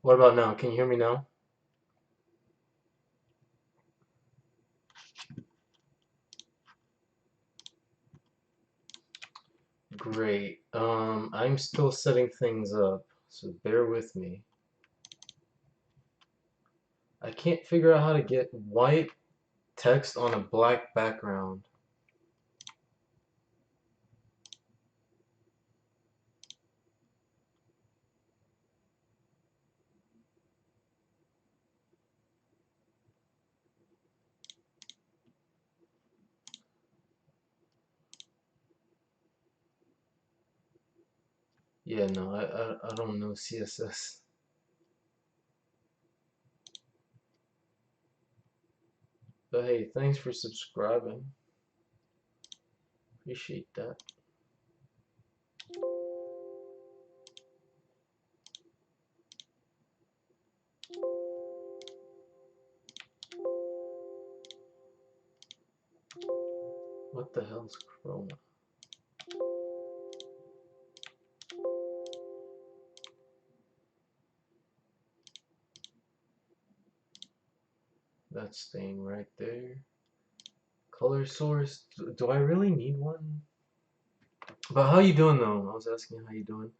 What about now? Can you hear me now? Great. I'm still setting things up, so bear with me. I can't figure out how to get white text on a black background. Yeah, no, I don't know CSS. But hey, thanks for subscribing. Appreciate that. What the hell's Chroma? That's staying right there. Color source. Do I really need one? But how you doing though? I was asking how you doing.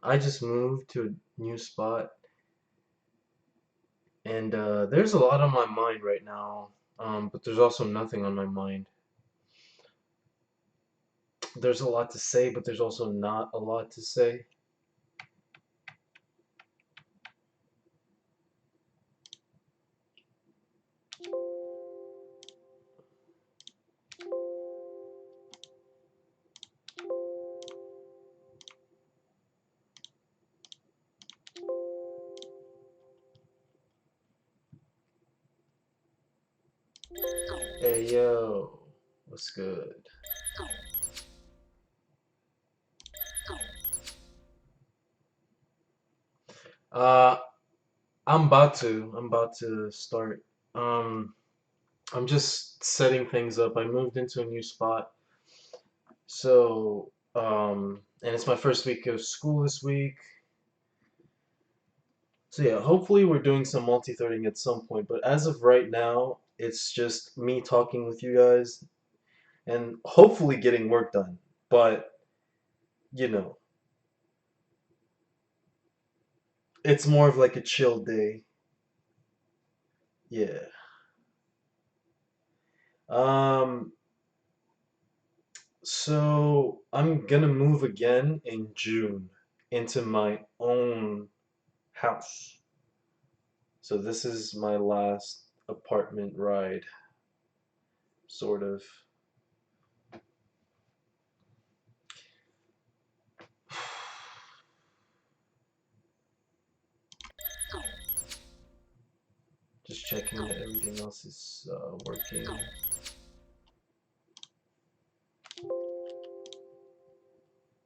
I just moved to a new spot. And there's a lot on my mind right now, but there's also nothing on my mind. There's a lot to say, but there's also not a lot to say. Hey yo, what's good? Uh, I'm about to start. Um, I'm just setting things up. I moved into a new spot, so and it's my first week of school this week. So yeah, hopefully we're doing some multi-threading at some point, but as of right now, it's just me talking with you guys and hopefully getting work done. But, you know, it's more of like a chill day. Yeah. Um, so I'm gonna move again in June into my own house. So this is my last apartment ride, sort of. Just checking that everything else is working.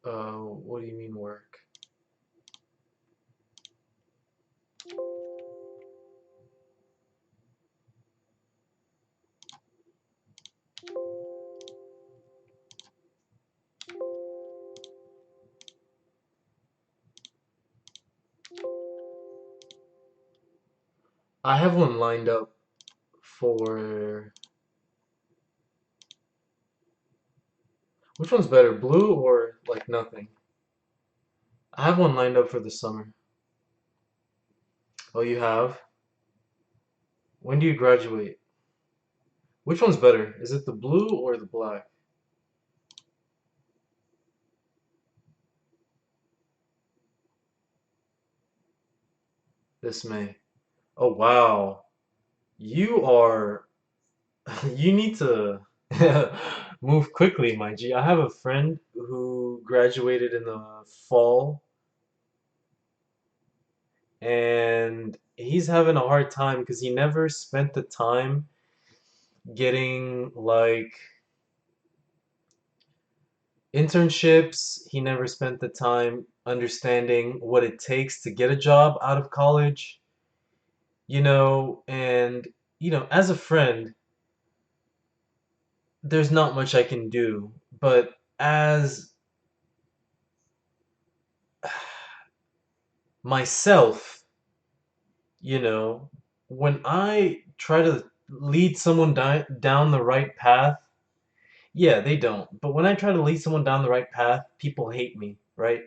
What do you mean work? I have one lined up for which one's better, blue or like nothing? I have one lined up for the summer. Oh, you have? When do you graduate? Which one's better? Is it the blue or the black? This May. Oh, wow. You are. You need to move quickly, my G. I have a friend who graduated in the fall, and he's having a hard time because he never spent the time getting like internships. He never spent the time understanding what it takes to get a job out of college, and as a friend, there's not much I can do, but as myself, you know, when I try to lead someone down the right path, yeah, they don't. But when I try to lead someone down the right path, people hate me, right?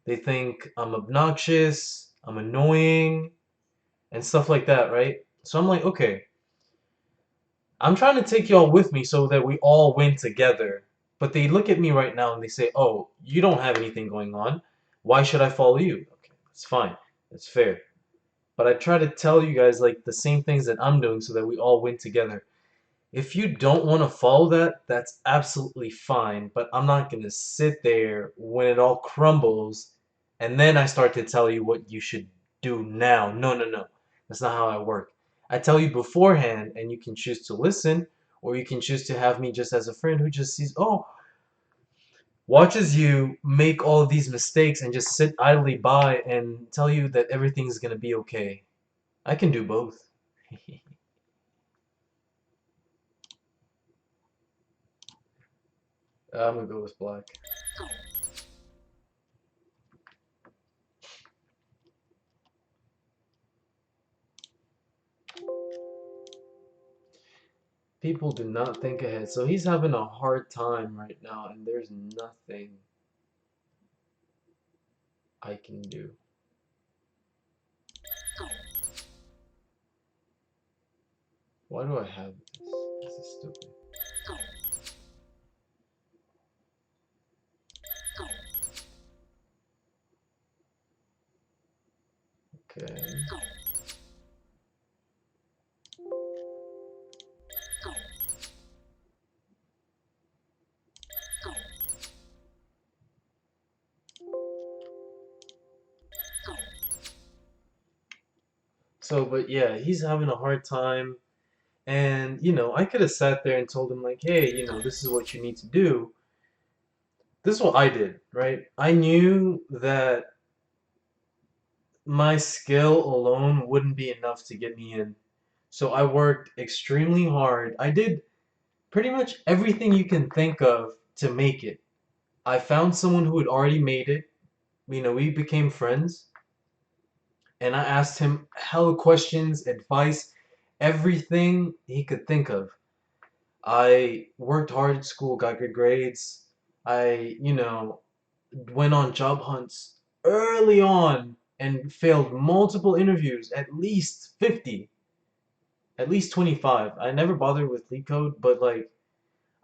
They think I'm obnoxious, I'm annoying, and stuff like that, right? So I'm like, okay, I'm trying to take y'all with me so that we all win together. But they look at me right now and they say, oh, you don't have anything going on. Why should I follow you? Okay, that's fine. That's fair. But I try to tell you guys like the same things that I'm doing so that we all win together. If you don't want to follow that, that's absolutely fine. But I'm not going to sit there when it all crumbles and then I start to tell you what you should do now. No, no, no. That's not how I work. I tell you beforehand and you can choose to listen or you can choose to have me just as a friend who just sees, oh, watches you make all of these mistakes and just sit idly by and tell you that everything's going to be okay. I can do both. I'm gonna go with black. People do not think ahead. So he's having a hard time right now, and there's nothing I can do. Why do I have this? This is stupid. Okay. So, but yeah, he's having a hard time. And, I could have sat there and told him, like, hey, this is what you need to do. This is what I did, right? I knew that my skill alone wouldn't be enough to get me in. So I worked extremely hard. I did pretty much everything you can think of to make it. I found someone who had already made it. We became friends, and I asked him hella questions, advice, everything he could think of. I worked hard at school, got good grades. I went on job hunts early on and failed multiple interviews, at least 50, at least 25. I never bothered with LeetCode, but like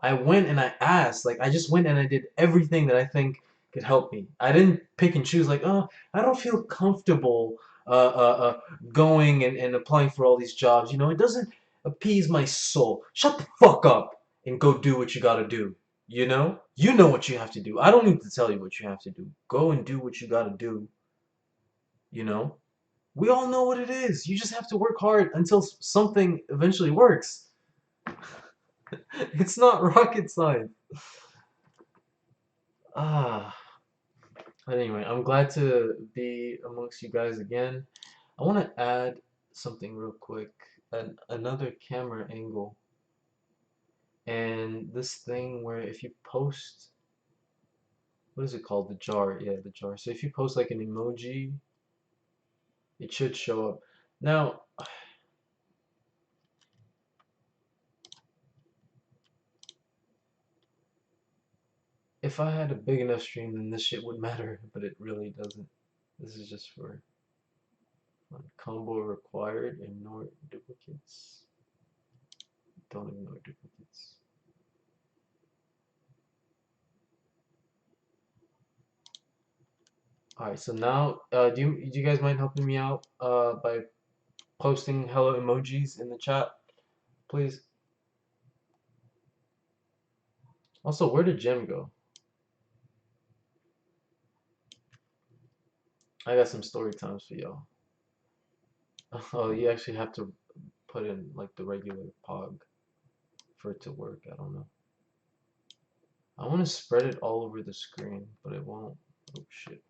I went and I asked, like I just went and I did everything that I think could help me. I didn't pick and choose like, oh, I don't feel comfortable going and applying for all these jobs. It doesn't appease my soul. Shut the fuck up and go do what you gotta do. You know what you have to do. I don't need to tell you what you have to do. Go and do what you gotta do. You know? We all know what it is. You just have to work hard until something eventually works. It's not rocket science. Ah. But anyway, I'm glad to be amongst you guys again. I want to add something real quick, another camera angle, and this thing where if you post, what is it called? The jar, yeah, the jar. So if you post like an emoji, it should show up. Now, if I had a big enough stream, then this shit would matter, but it really doesn't. This is just for fun. Combo required, ignore duplicates. Don't ignore duplicates. Alright, so now, do you guys mind helping me out by posting hello emojis in the chat, please? Also, where did Jim go? I got some story times for y'all. Oh, you actually have to put in like the regular pog for it to work. I don't know. I want to spread it all over the screen, but it won't. Oh shit.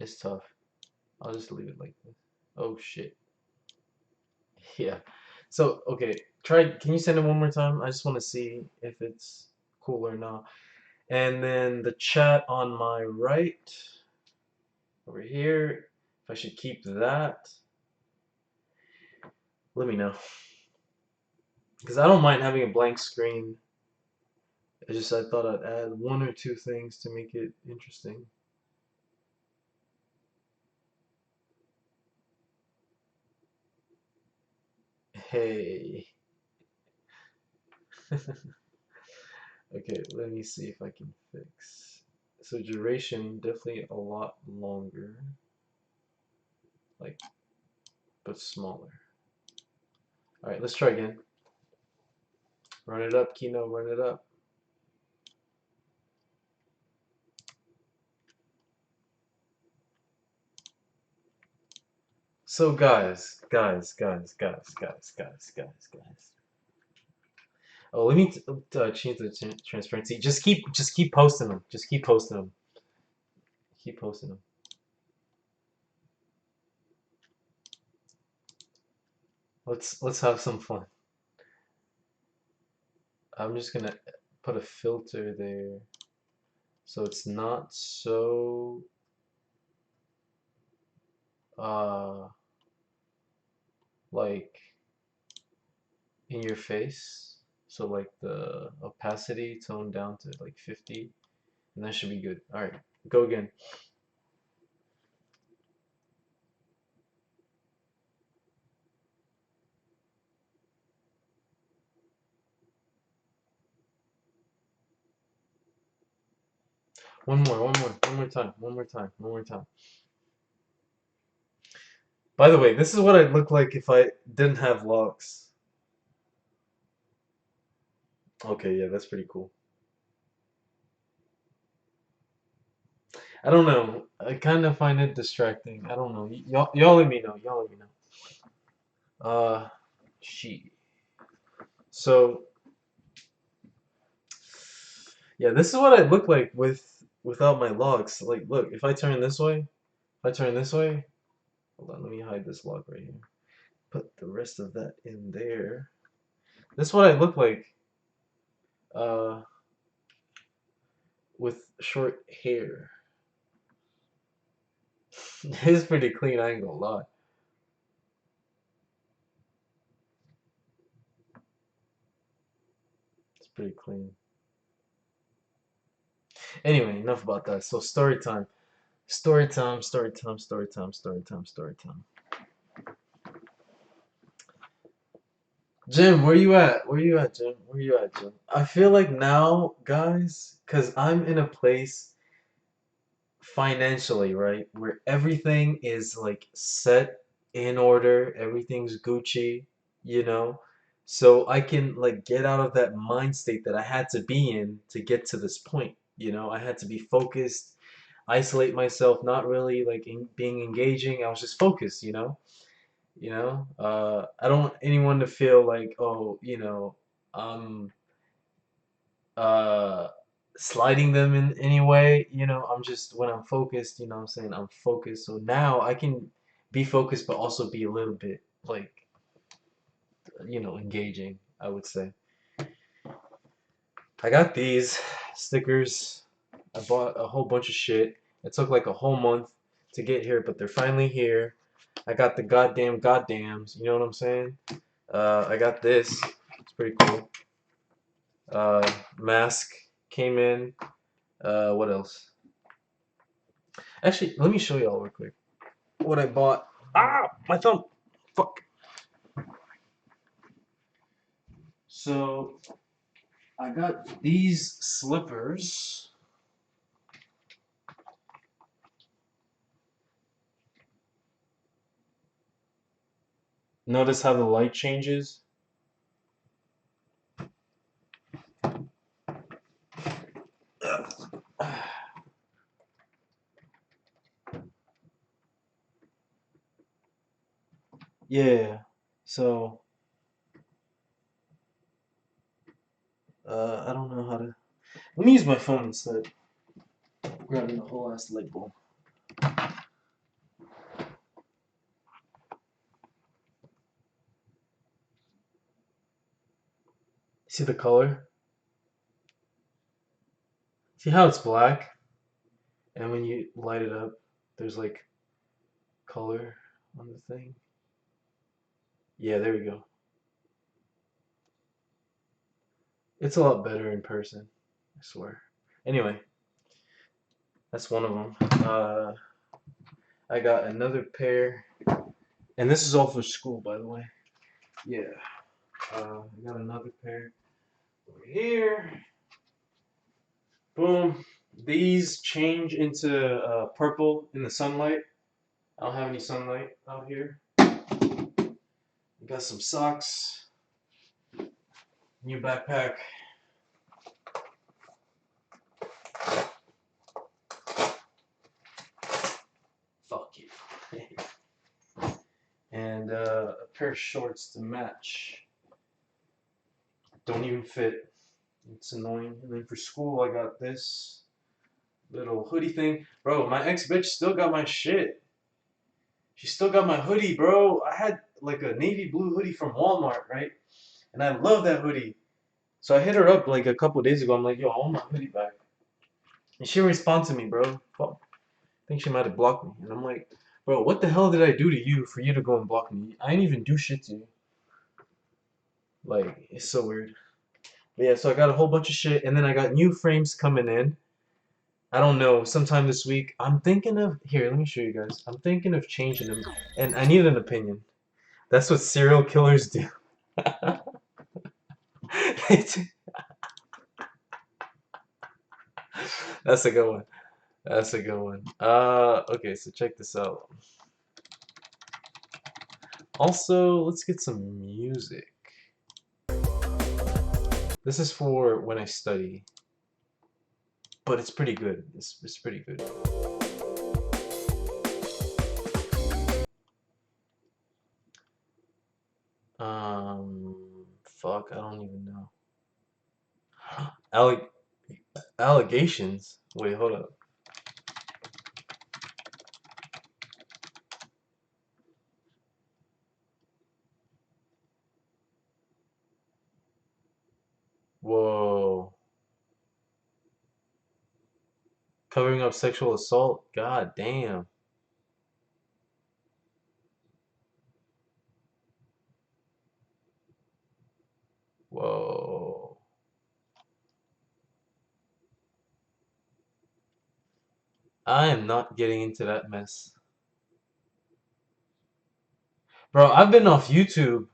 It's tough. I'll just leave it like this. Oh shit. Yeah. So, okay, can you send it one more time? I just want to see if it's cool or not. And then the chat on my right over here. If I should keep that, let me know. Because I don't mind having a blank screen. It's just I thought I'd add one or two things to make it interesting. Hey. Okay, let me see if I can fix. So duration definitely a lot longer, like, but smaller. All right, let's try again. Run it up, Kino, run it up. So guys. Oh, let me change the transparency. Just keep posting them. Just keep posting them. Keep posting them. Let's have some fun. I'm just gonna put a filter there so it's not so uh like in your face. So like the opacity toned down to like 50, and that should be good. All right, go again. One more time, one more time. By the way, this is what I'd look like if I didn't have locks. Okay, yeah, that's pretty cool. I don't know. I kind of find it distracting. I don't know. Y'all let me know. Y'all let me know. She. So, yeah, this is what I look like without my locks. Like, look, if I turn this way, if I turn this way, hold on, let me hide this lock right here. Put the rest of that in there. This is what I look like, uh, with short hair. It's pretty clean, I ain't gonna lie. It's pretty clean. Anyway, enough about that. So story time. Story time, story time, story time, story time, story time. Jim, where you at? Where you at, Jim? Where you at, Jim? I feel like now, guys, because I'm in a place financially, right, where everything is like set in order, everything's Gucci, you know? So I can like get out of that mind state that I had to be in to get to this point, you know? I had to be focused, isolate myself, not really like being engaging. I was just focused, you know? I don't want anyone to feel like, oh, I'm uh sliding them in any way. I'm just, when I'm focused, I'm saying I'm focused. So now I can be focused but also be a little bit like, engaging, I would say. I got these stickers. I bought a whole bunch of shit. It took like a whole month to get here, but they're finally here. I got the goddams, you know what I'm saying? I got this. It's pretty cool. Mask came in. What else? Actually, let me show y'all real quick what I bought. Ah, my thumb. Fuck. So I got these slippers. Notice how the light changes? Yeah. So, I don't know how to. Let me use my phone instead. Grabbing the whole ass light bulb. See the color? See how it's black, and when you light it up, there's like color on the thing. Yeah, there we go. It's a lot better in person, I swear. Anyway, that's one of them. I got another pair, and this is all for school, by the way. Yeah. I got another pair over here. Boom. These change into purple in the sunlight. I don't have any sunlight out here. Got some socks. New backpack. Fuck you. And a pair of shorts to match. Don't even fit. It's annoying. And then for school, I got this little hoodie thing. Bro, my ex-bitch still got my shit. She still got my hoodie, bro. I had like a navy blue hoodie from Walmart, right? And I love that hoodie. So I hit her up like a couple days ago. I'm like, yo, I want my hoodie back. And she responded to me, bro. Fuck. I think she might have blocked me. And I'm like, bro, what the hell did I do to you for you to go and block me? I didn't even do shit to you. Like, it's so weird. But yeah, so I got a whole bunch of shit. And then I got new frames coming in. I don't know, sometime this week. I'm thinking of, here, let me show you guys. I'm thinking of changing them. And I need an opinion. That's what serial killers do. That's a good one. That's a good one. Okay, so check this out. Also, let's get some music. This is for when I study. But it's pretty good. It's pretty good. Fuck, I don't even know. Alleg Allegations? Wait, hold up. Whoa. Covering up sexual assault? God damn. Whoa. I am not getting into that mess. Bro, I've been off YouTube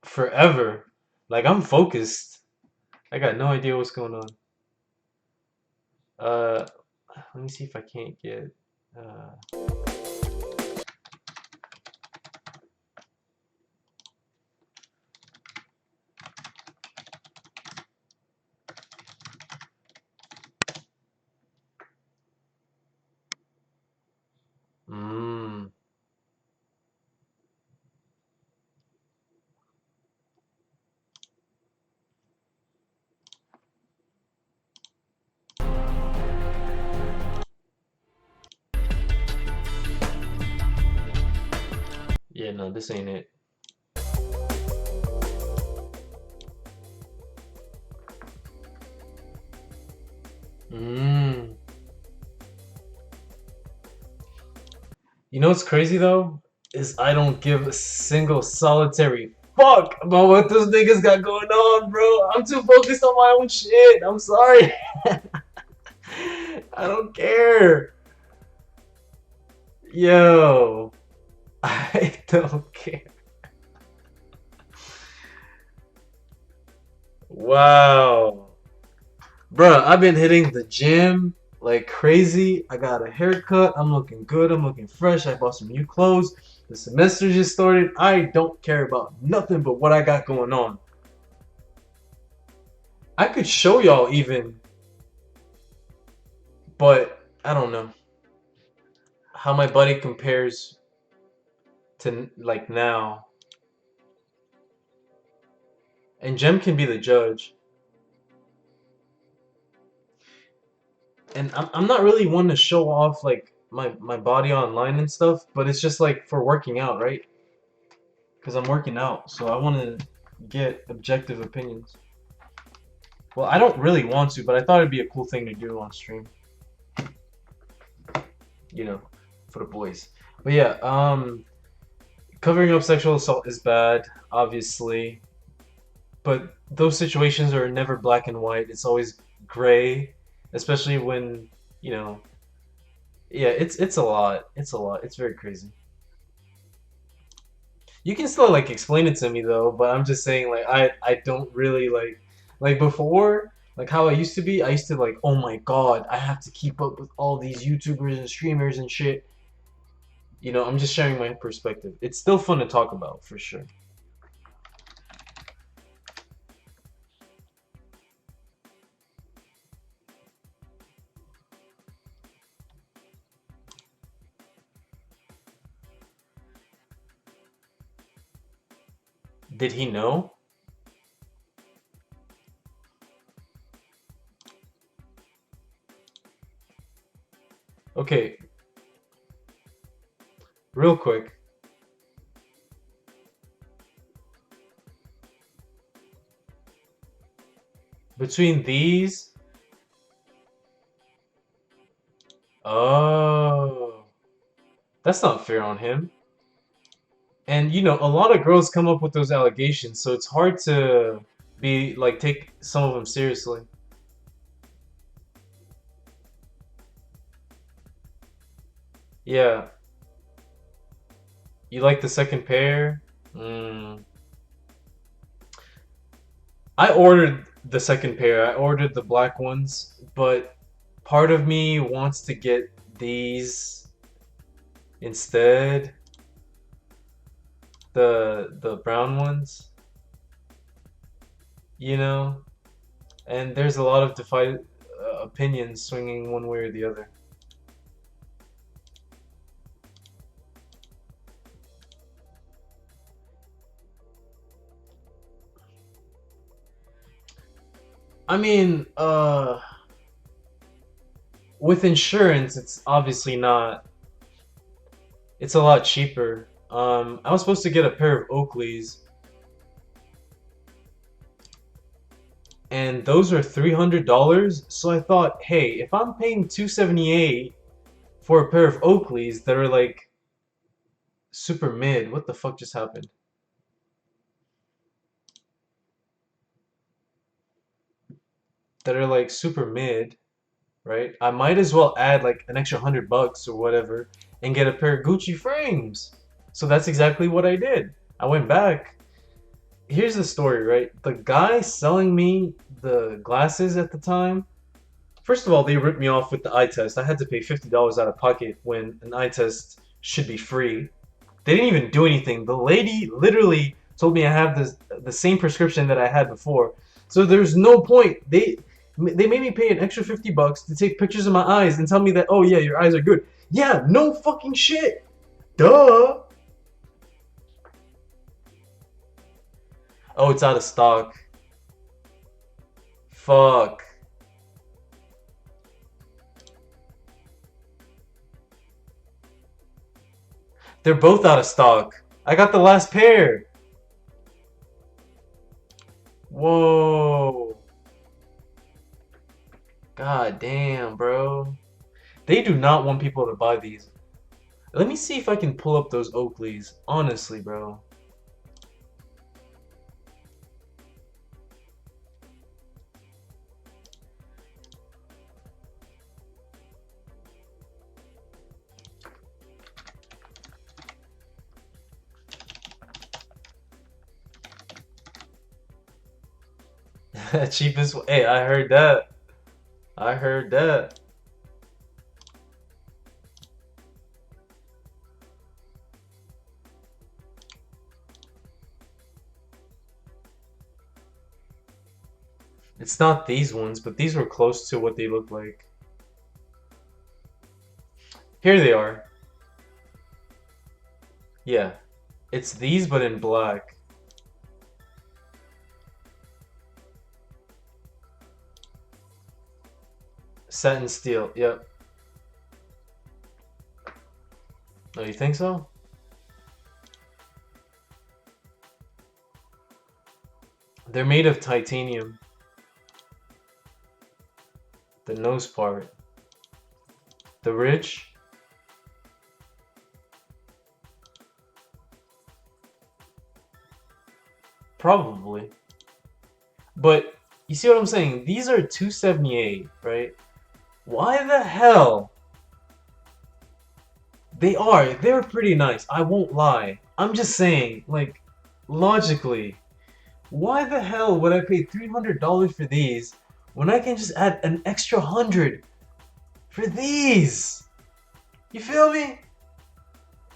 forever. Like, I'm focused. I got no idea what's going on. Uh, let me see if I can't get, uh, mmm. Yeah, no, this ain't it. Mmm. You know what's crazy though? Is I don't give a single solitary fuck about what those niggas got going on, bro. I'm too focused on my own shit. I'm sorry. I don't care. Yo, I don't care. Wow. Bruh, I've been hitting the gym like crazy. I got a haircut. I'm looking good. I'm looking fresh. I bought some new clothes. The semester just started. I don't care about nothing but what I got going on. I could show y'all even, but I don't know how my body compares to like now. And Jem can be the judge. And I'm not really one to show off like my body online and stuff, but it's just like for working out, right? Because I'm working out, so I want to get objective opinions. Well, I don't really want to, but I thought it'd be a cool thing to do on stream. You know, for the boys. But yeah, covering up sexual assault is bad, obviously, but those situations are never black and white. It's always gray, especially when, you know, yeah, it's a lot. It's a lot. It's very crazy. You can still like explain it to me though, but I'm just saying like I don't really like before, like how I used to be. I used to like, oh my God, I have to keep up with all these YouTubers and streamers and shit. You know, I'm just sharing my perspective. It's still fun to talk about for sure. Did he know? Okay, real quick. Between these, oh, that's not fair on him. And you know, a lot of girls come up with those allegations, so it's hard to be like take some of them seriously. Yeah, you like the second pair? Mm. I ordered the second pair. I ordered the black ones, but part of me wants to get these instead, the brown ones, you know? And there's a lot of divided opinions swinging one way or the other. I mean, with insurance, it's obviously not. It's a lot cheaper. I was supposed to get a pair of Oakleys, and those are $300. So I thought, hey, if I'm paying 278 for a pair of Oakleys that are like super mid, what the fuck just happened? That are like super mid, right? I might as well add like an extra $100 or whatever and get a pair of Gucci frames. So that's exactly what I did. I went back. Here's the story, right? The guy selling me the glasses at the time, first of all, they ripped me off with the eye test. I had to pay $50 out of pocket when an eye test should be free. They didn't even do anything. The lady literally told me I have the same prescription that I had before. So there's no point. They made me pay an extra $50 to take pictures of my eyes and tell me that, oh yeah, your eyes are good. Yeah, no fucking shit. Duh. Oh, it's out of stock. Fuck. They're both out of stock. I got the last pair. Whoa. God damn, bro. They do not want people to buy these. Let me see if I can pull up those Oakleys. Honestly, bro. Cheapest. Hey, I heard that. I heard that. It's not these ones, but these were close to what they look like. Here they are. Yeah. It's these, but in black. Satin steel. Yep. Oh, you think so? They're made of titanium. nose part. The ridge. Probably. But you see what I'm saying? These are 278, right? Why the hell? They're pretty nice. I won't lie. I'm just saying, like, logically, why the hell would I pay $300 for these when I can just add an extra 100 for these? You feel me?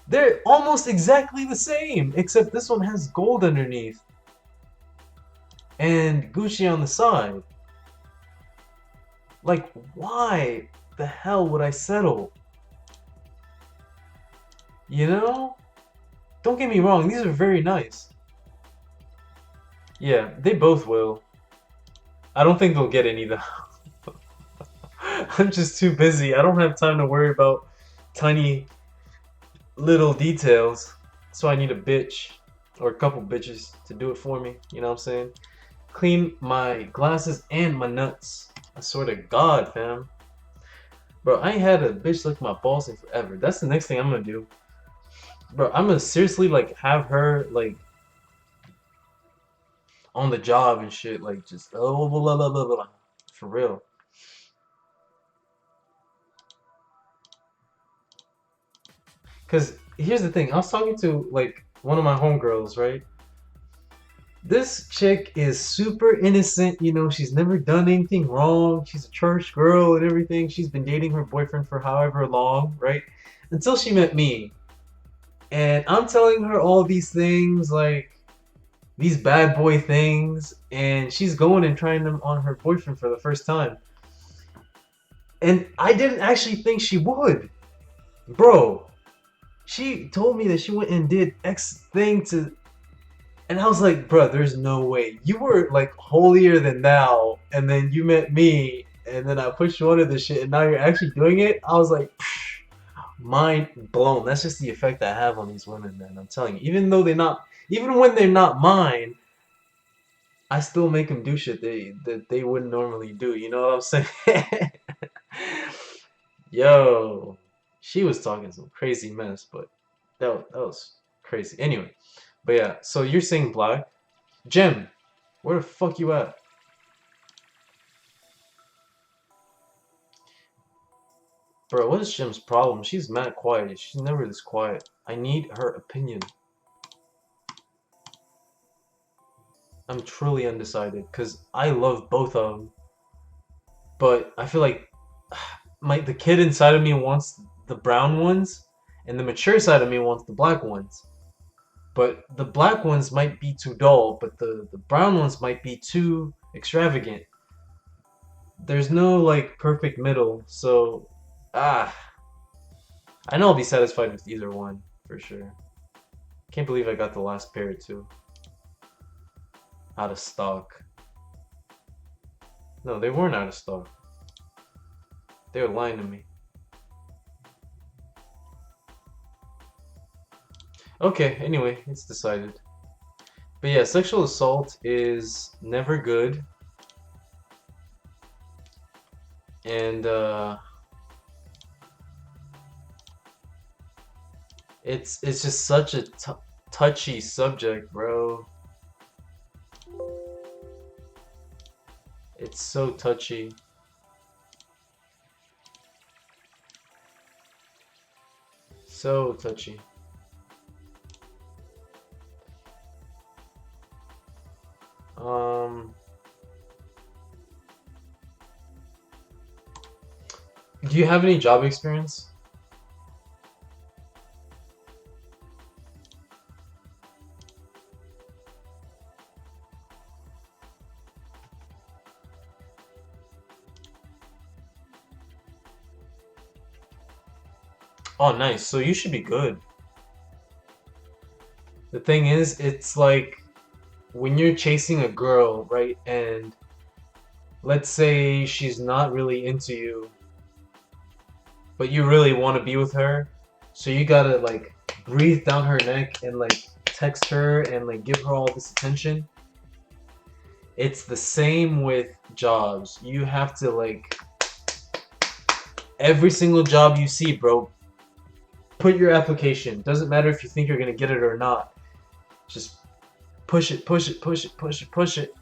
They're almost exactly the same, except this one has gold underneath and Gucci on the side. Like, why the hell would I settle? You know? Don't get me wrong, these are very nice. Yeah, they both will. I don't think they'll get any though. I'm just too busy. I don't have time to worry about tiny little details. So I need a bitch or a couple bitches to do it for me. You know what I'm saying? Clean my glasses and my nuts. I swear to God, fam. Bro, I ain't had a bitch lick my balls in forever. That's the next thing I'm gonna do. Bro, I'm gonna seriously like have her like on the job and shit, like just oh blah blah blah blah, for real. Cause here's the thing, I was talking to like one of my homegirls, right? This chick is super innocent, you know, she's never done anything wrong. She's a church girl and everything. She's been dating her boyfriend for however long, right? Until she met me. And I'm telling her all these things, like these bad boy things, and she's going and trying them on her boyfriend for the first time. And I didn't actually think she would. Bro, she told me that she went and did X thing to, and I was like, bro, there's no way. You were like holier than thou, and then you met me, and then I put you onto this shit, and now you're actually doing it. I was like, mind blown. That's just the effect I have on these women, man. I'm telling you. Even when they're not mine, I still make them do shit that they wouldn't normally do. You know what I'm saying? Yo, she was talking some crazy mess, but that was crazy. Anyway, but yeah. So you're saying black, Jim? Where the fuck you at? Bro, what is Jim's problem? She's mad quiet. She's never this quiet. I need her opinion. I'm truly undecided because I love both of them, but I feel like the kid inside of me wants the brown ones, and the mature side of me wants the black ones. But the black ones might be too dull, but the brown ones might be too extravagant. There's no like perfect middle, so ah, I know I'll be satisfied with either one for sure. Can't believe I got the last pair too. Out of stock. No, they weren't out of stock. They were lying to me. Okay, anyway, it's decided. But yeah, sexual assault is never good. And it's just such a touchy subject, bro. It's so touchy. So touchy. Um, do you have any job experience? Oh, nice. So you should be good. The thing is, it's like when you're chasing a girl, right? And let's say she's not really into you, but you really want to be with her, so you gotta like breathe down her neck and like text her and like give her all this attention. It's the same with jobs. You have to like Every single job you see, bro, put your application. Doesn't matter if you think you're gonna get it or not. Just push it, push it, push it, push it, push it.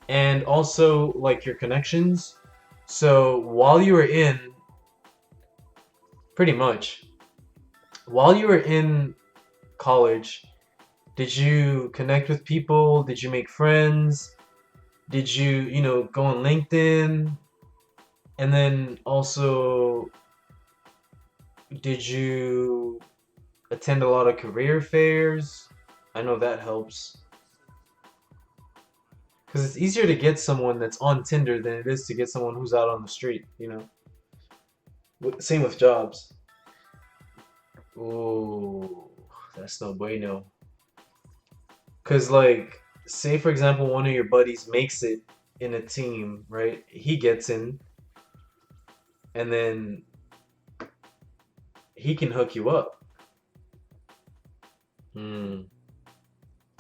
And also like your connections. So while you were in, pretty much, while you were in college, did you connect with people? Did you make friends? Did you, go on LinkedIn? And then also, did you attend a lot of career fairs? I know that helps. Because it's easier to get someone that's on Tinder than it is to get someone who's out on the street. Same with jobs. Ooh, that's no bueno. Because, like, say for example, one of your buddies makes it in a team, right? He gets in, and then he can hook you up. Hmm.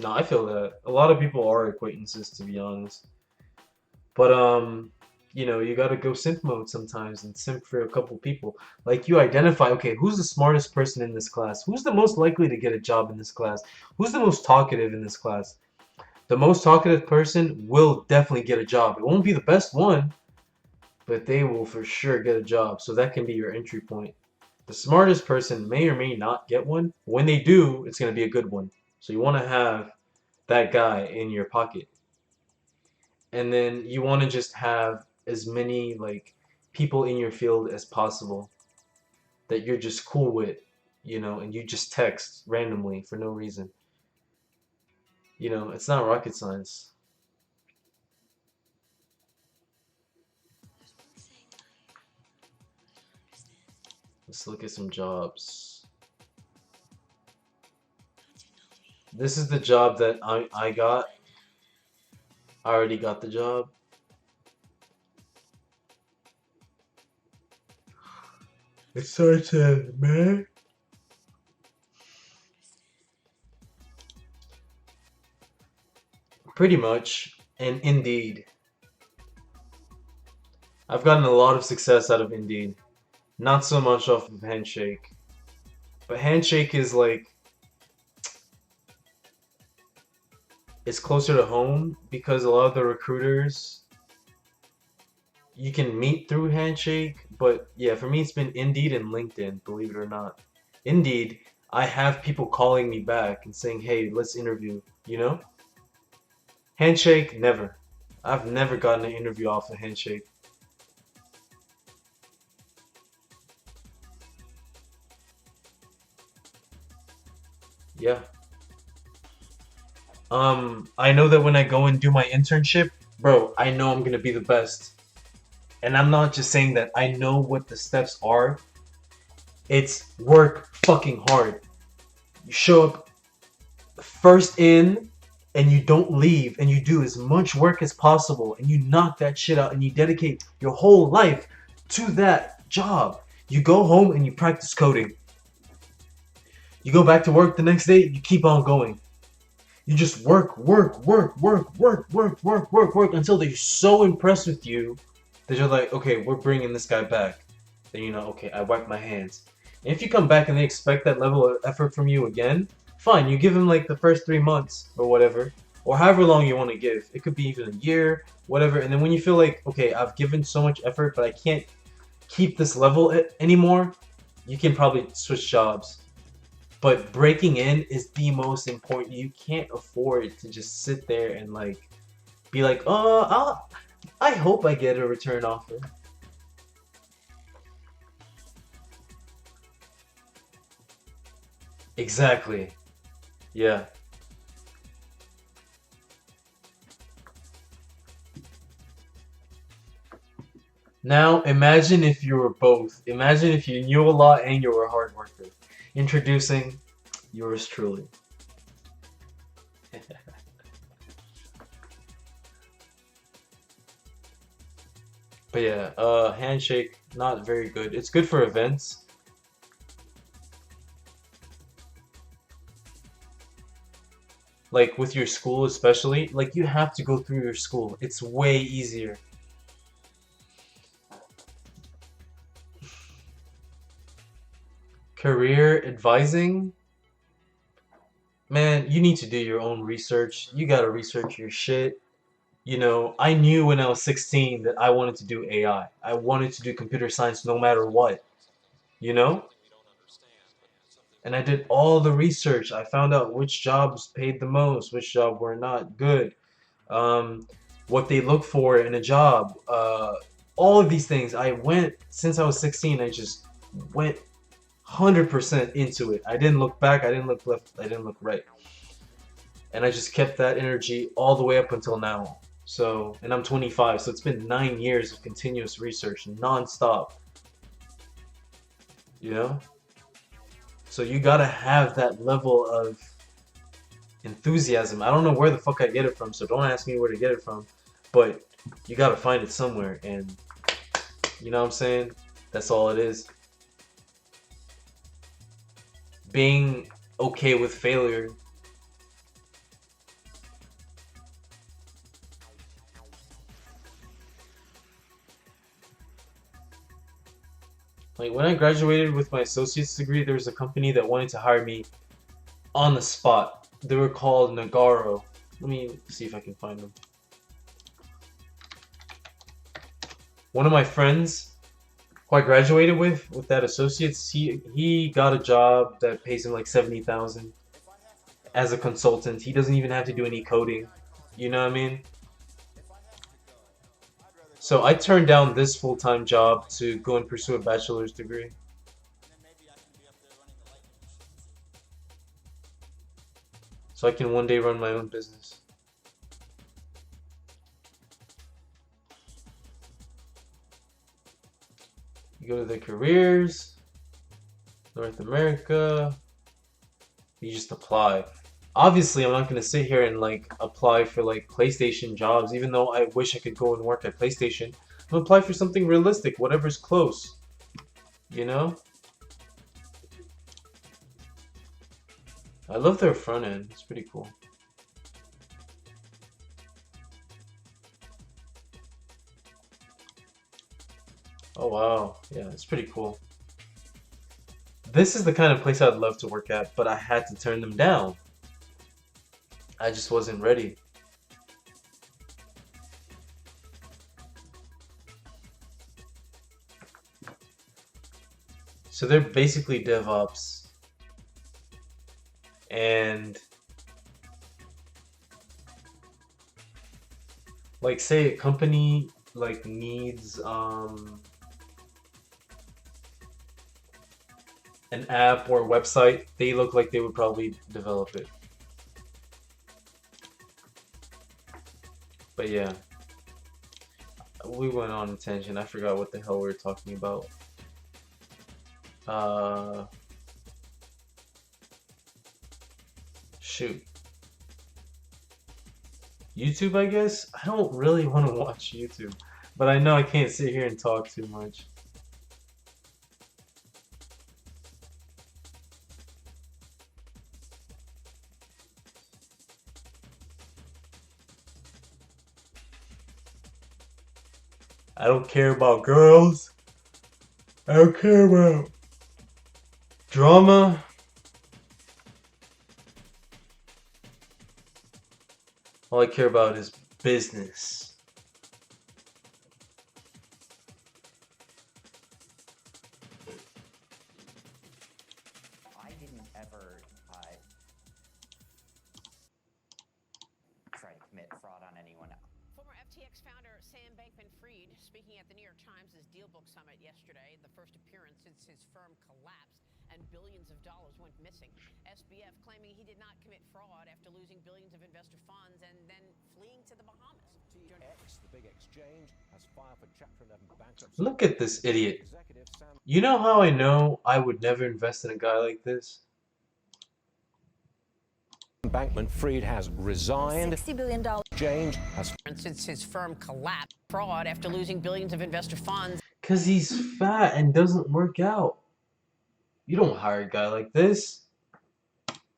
No, I feel that. A lot of people are acquaintances, to be honest. But you gotta go simp mode sometimes and simp for a couple people. Like you identify, okay, who's the smartest person in this class? Who's the most likely to get a job in this class? Who's the most talkative in this class? The most talkative person will definitely get a job. It won't be the best one, but they will for sure get a job. So that can be your entry point. The smartest person may or may not get one. When they do, it's gonna be a good one. So you want to have that guy in your pocket. And then you want to just have as many like people in your field as possible that you're just cool with, and you just text randomly for no reason. It's not rocket science. Let's look at some jobs. This is the job that I got. I already got the job. It starts at May. Pretty much, and Indeed. I've gotten a lot of success out of Indeed. Not so much off of Handshake. But Handshake is like, it's closer to home because a lot of the recruiters you can meet through Handshake. But yeah, for me, it's been Indeed and LinkedIn, believe it or not. Indeed, I have people calling me back and saying, hey, let's interview, you know? Handshake, never. I've never gotten an interview off of Handshake. Yeah. I know that when I go and do my internship, bro, I know I'm gonna be the best. And I'm not just saying that. I know what the steps are. It's work fucking hard. You show up first in and you don't leave and you do as much work as possible and you knock that shit out and you dedicate your whole life to that job. You go home and you practice coding. You go back to work the next day, you keep on going. You just work until they're so impressed with you that you're like, okay, we're bringing this guy back. Then okay, I wipe my hands. And if you come back and they expect that level of effort from you again, fine, you give them like the first 3 months or whatever, or however long you want to give. It could be even a year, whatever. And then when you feel like, okay, I've given so much effort, but I can't keep this level anymore, you can probably switch jobs. But breaking in is the most important. You can't afford to just sit there and like be like, oh, I hope I get a return offer. Exactly. Yeah. Now imagine if you were both. Imagine if you knew a lot and you were a hard worker. Introducing yours truly. But yeah, Handshake, not very good. It's good for events. Like with your school especially. Like you have to go through your school. It's way easier. Career advising? Man, you need to do your own research. You gotta research your shit. You know, I knew when I was 16 that I wanted to do AI. I wanted to do computer science no matter what, you know? And I did all the research. I found out which jobs paid the most, which job were not good, um, what they look for in a job. All of these things. I went, since I was 16, I just went 100% into it. I didn't look back, I didn't look left, I didn't look right. And I just kept that energy all the way up until now. So, and I'm 25, so it's been 9 years of continuous research, non-stop, you know? So you gotta have that level of enthusiasm. I don't know where the fuck I get it from, so don't ask me where to get it from. But you gotta find it somewhere, and you know what I'm saying? That's all it is. Being okay with failure. Like when I graduated with my associate's degree, there was a company that wanted to hire me on the spot. They were called Nagaro. Let me see if I can find them. One of my friends who I graduated with that associates, he got a job that pays him like 70,000 as a consultant. He doesn't even have to do any coding. You know what I mean? So I turned down this full-time job to go and pursue a bachelor's degree. So I can one day run my own business. You go to the careers, North America, you just apply. Obviously, I'm not gonna sit here and like apply for like PlayStation jobs, even though I wish I could go and work at PlayStation. I'm gonna apply for something realistic, whatever's close, you know? I love their front end, it's pretty cool. Oh wow, yeah, it's pretty cool. This is the kind of place I'd love to work at, but I had to turn them down. I just wasn't ready. So they're basically DevOps, and like say a company like needs an app or a website, they look like they would probably develop it. But yeah, we went on a tangent. I forgot what the hell we were talking about. Uh, Shoot. YouTube, I guess? I don't really want to watch YouTube, but I know I can't sit here and talk too much. I don't care about girls. I don't care about drama. All I care about is business. I didn't ever try to commit fraud on anyone. Former FTX founder Sam Bankman-Fried speaking at the New York Times' DealBook Summit yesterday, the first appearance since his firm collapsed and billions of dollars went missing. SBF claiming he did not commit fraud after losing billions of investor funds and then fleeing to the Bahamas. FTX, the big exchange, has filed for Chapter 11 bankruptcy. Look at this idiot. You know how I know I would never invest in a guy like this? Bankman-Fried has resigned. $60 billion Exchange has Since his firm collapsed, fraud after losing billions of investor funds. Because he's fat and doesn't work out. You don't hire a guy like this.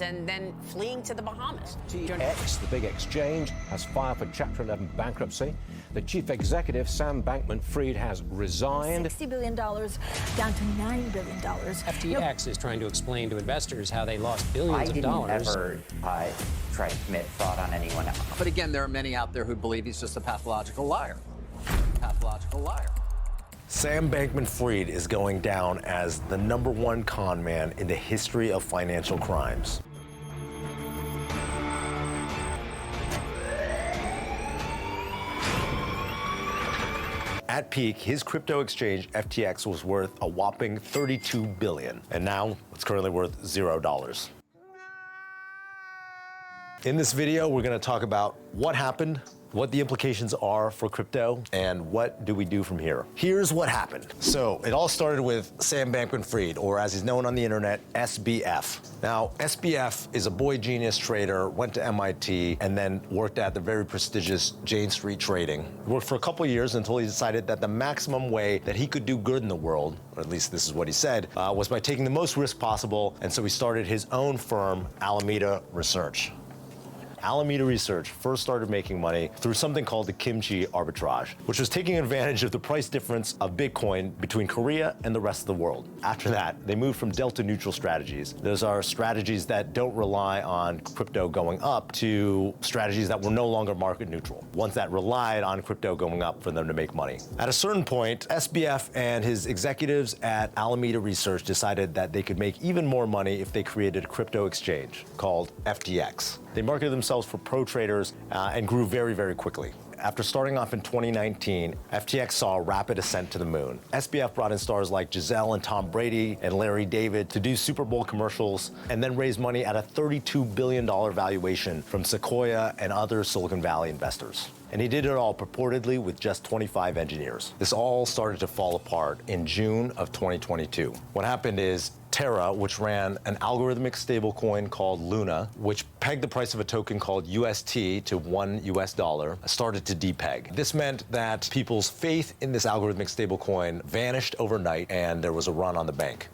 and then fleeing to the Bahamas. FTX, the big exchange, has filed for Chapter 11 bankruptcy. The chief executive, Sam Bankman-Fried, has resigned. $60 billion down to $9 billion. FTX is trying to explain to investors how they lost billions I of dollars. didn't ever try to commit fraud on anyone. But again, there are many out there who believe he's just a pathological liar. Pathological liar. Sam Bankman-Fried is going down as the #1 con man in the history of financial crimes. At peak, his crypto exchange, FTX, was worth a whopping $32 billion, and now it's currently worth $0. In this video, we're gonna talk about what happened, what the implications are for crypto, and what do we do from here. Here's what happened. So it all started with Sam Bankman-Fried, or as he's known on the internet, SBF. Now, SBF is a boy genius trader, went to MIT, and then worked at the very prestigious Jane Street Trading. Worked for a couple years until he decided that the maximum way that he could do good in the world, or at least this is what he said, was by taking the most risk possible, and so he started his own firm, Alameda Research. Alameda Research first started making money through something called the kimchi arbitrage, which was taking advantage of the price difference of Bitcoin between Korea and the rest of the world. After that, they moved from delta neutral strategies. Those are strategies that don't rely on crypto going up to strategies that were no longer market neutral, ones that relied on crypto going up for them to make money. At a certain point, SBF and his executives at Alameda Research decided that they could make even more money if they created a crypto exchange called FTX. They marketed themselves for pro traders and grew very, very quickly. After starting off in 2019, FTX saw a rapid ascent to the moon. SBF brought in stars like Giselle and Tom Brady and Larry David to do Super Bowl commercials, and then raised money at a $32 billion valuation from Sequoia and other Silicon Valley investors. And he did it all purportedly with just 25 engineers. This all started to fall apart in June of 2022. What happened is Terra, which ran an algorithmic stablecoin called Luna, which pegged the price of a token called UST to $1, started to depeg. This meant that people's faith in this algorithmic stablecoin vanished overnight, and there was a run on the bank.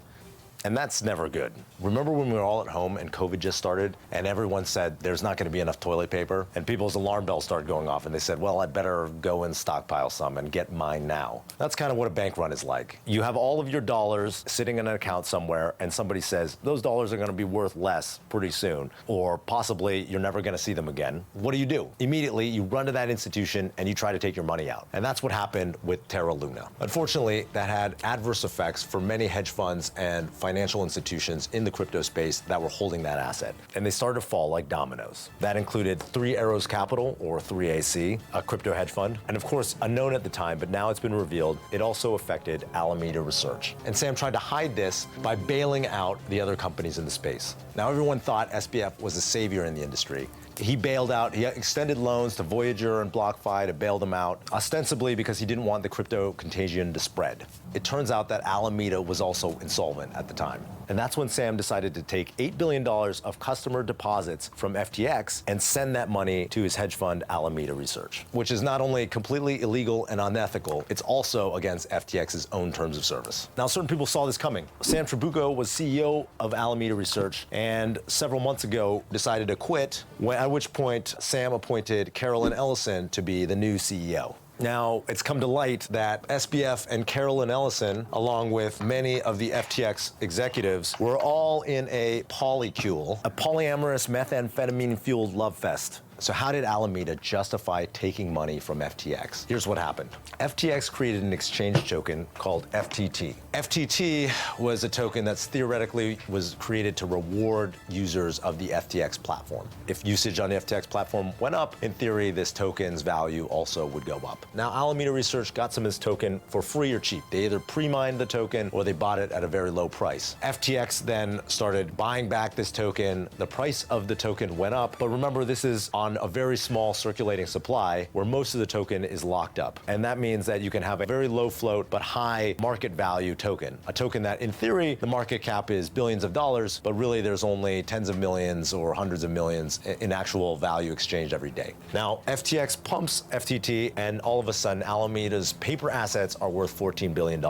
And that's never good. Remember when we were all at home and COVID just started and everyone said there's not going to be enough toilet paper, and people's alarm bells started going off and they said, well, I'd better go and stockpile some and get mine now. That's kind of what a bank run is like. You have all of your dollars sitting in an account somewhere and somebody says those dollars are going to be worth less pretty soon, or possibly you're never going to see them again. What do? Immediately you run to that institution and you try to take your money out. And that's what happened with Terra Luna. Unfortunately, that had adverse effects for many hedge funds and financial institutions in the crypto space that were holding that asset. And they started to fall like dominoes. That included Three Arrows Capital, or 3AC, a crypto hedge fund. And of course, unknown at the time, but now it's been revealed, it also affected Alameda Research. And Sam tried to hide this by bailing out the other companies in the space. Now, everyone thought SBF was a savior in the industry. He extended loans to Voyager and BlockFi to bail them out, ostensibly because he didn't want the crypto contagion to spread. It turns out that Alameda was also insolvent at the time. And that's when Sam decided to take $8 billion of customer deposits from FTX and send that money to his hedge fund, Alameda Research, which is not only completely illegal and unethical, it's also against FTX's own terms of service. Now, certain people saw this coming. Sam Trabucco was CEO of Alameda Research and several months ago decided to quit, at which point Sam appointed Carolyn Ellison to be the new CEO. Now, it's come to light that SBF and Carolyn Ellison, along with many of the FTX executives, were all in a polycule, a polyamorous methamphetamine-fueled love fest. So how did Alameda justify taking money from FTX? Here's what happened. FTX created an exchange token called FTT. FTT was a token that's theoretically was created to reward users of the FTX platform. If usage on the FTX platform went up, in theory, this token's value also would go up. Now, Alameda Research got some of this token for free or cheap. They either pre-mined the token or they bought it at a very low price. FTX then started buying back this token. The price of the token went up, but remember, this is on on a very small circulating supply where most of the token is locked up. And that means that you can have a very low float but high market value token. A token that in theory the market cap is billions of dollars, but really there's only tens of millions or hundreds of millions in actual value exchanged every day. Now, FTX pumps FTT, and all of a sudden Alameda's paper assets are worth $14 billion.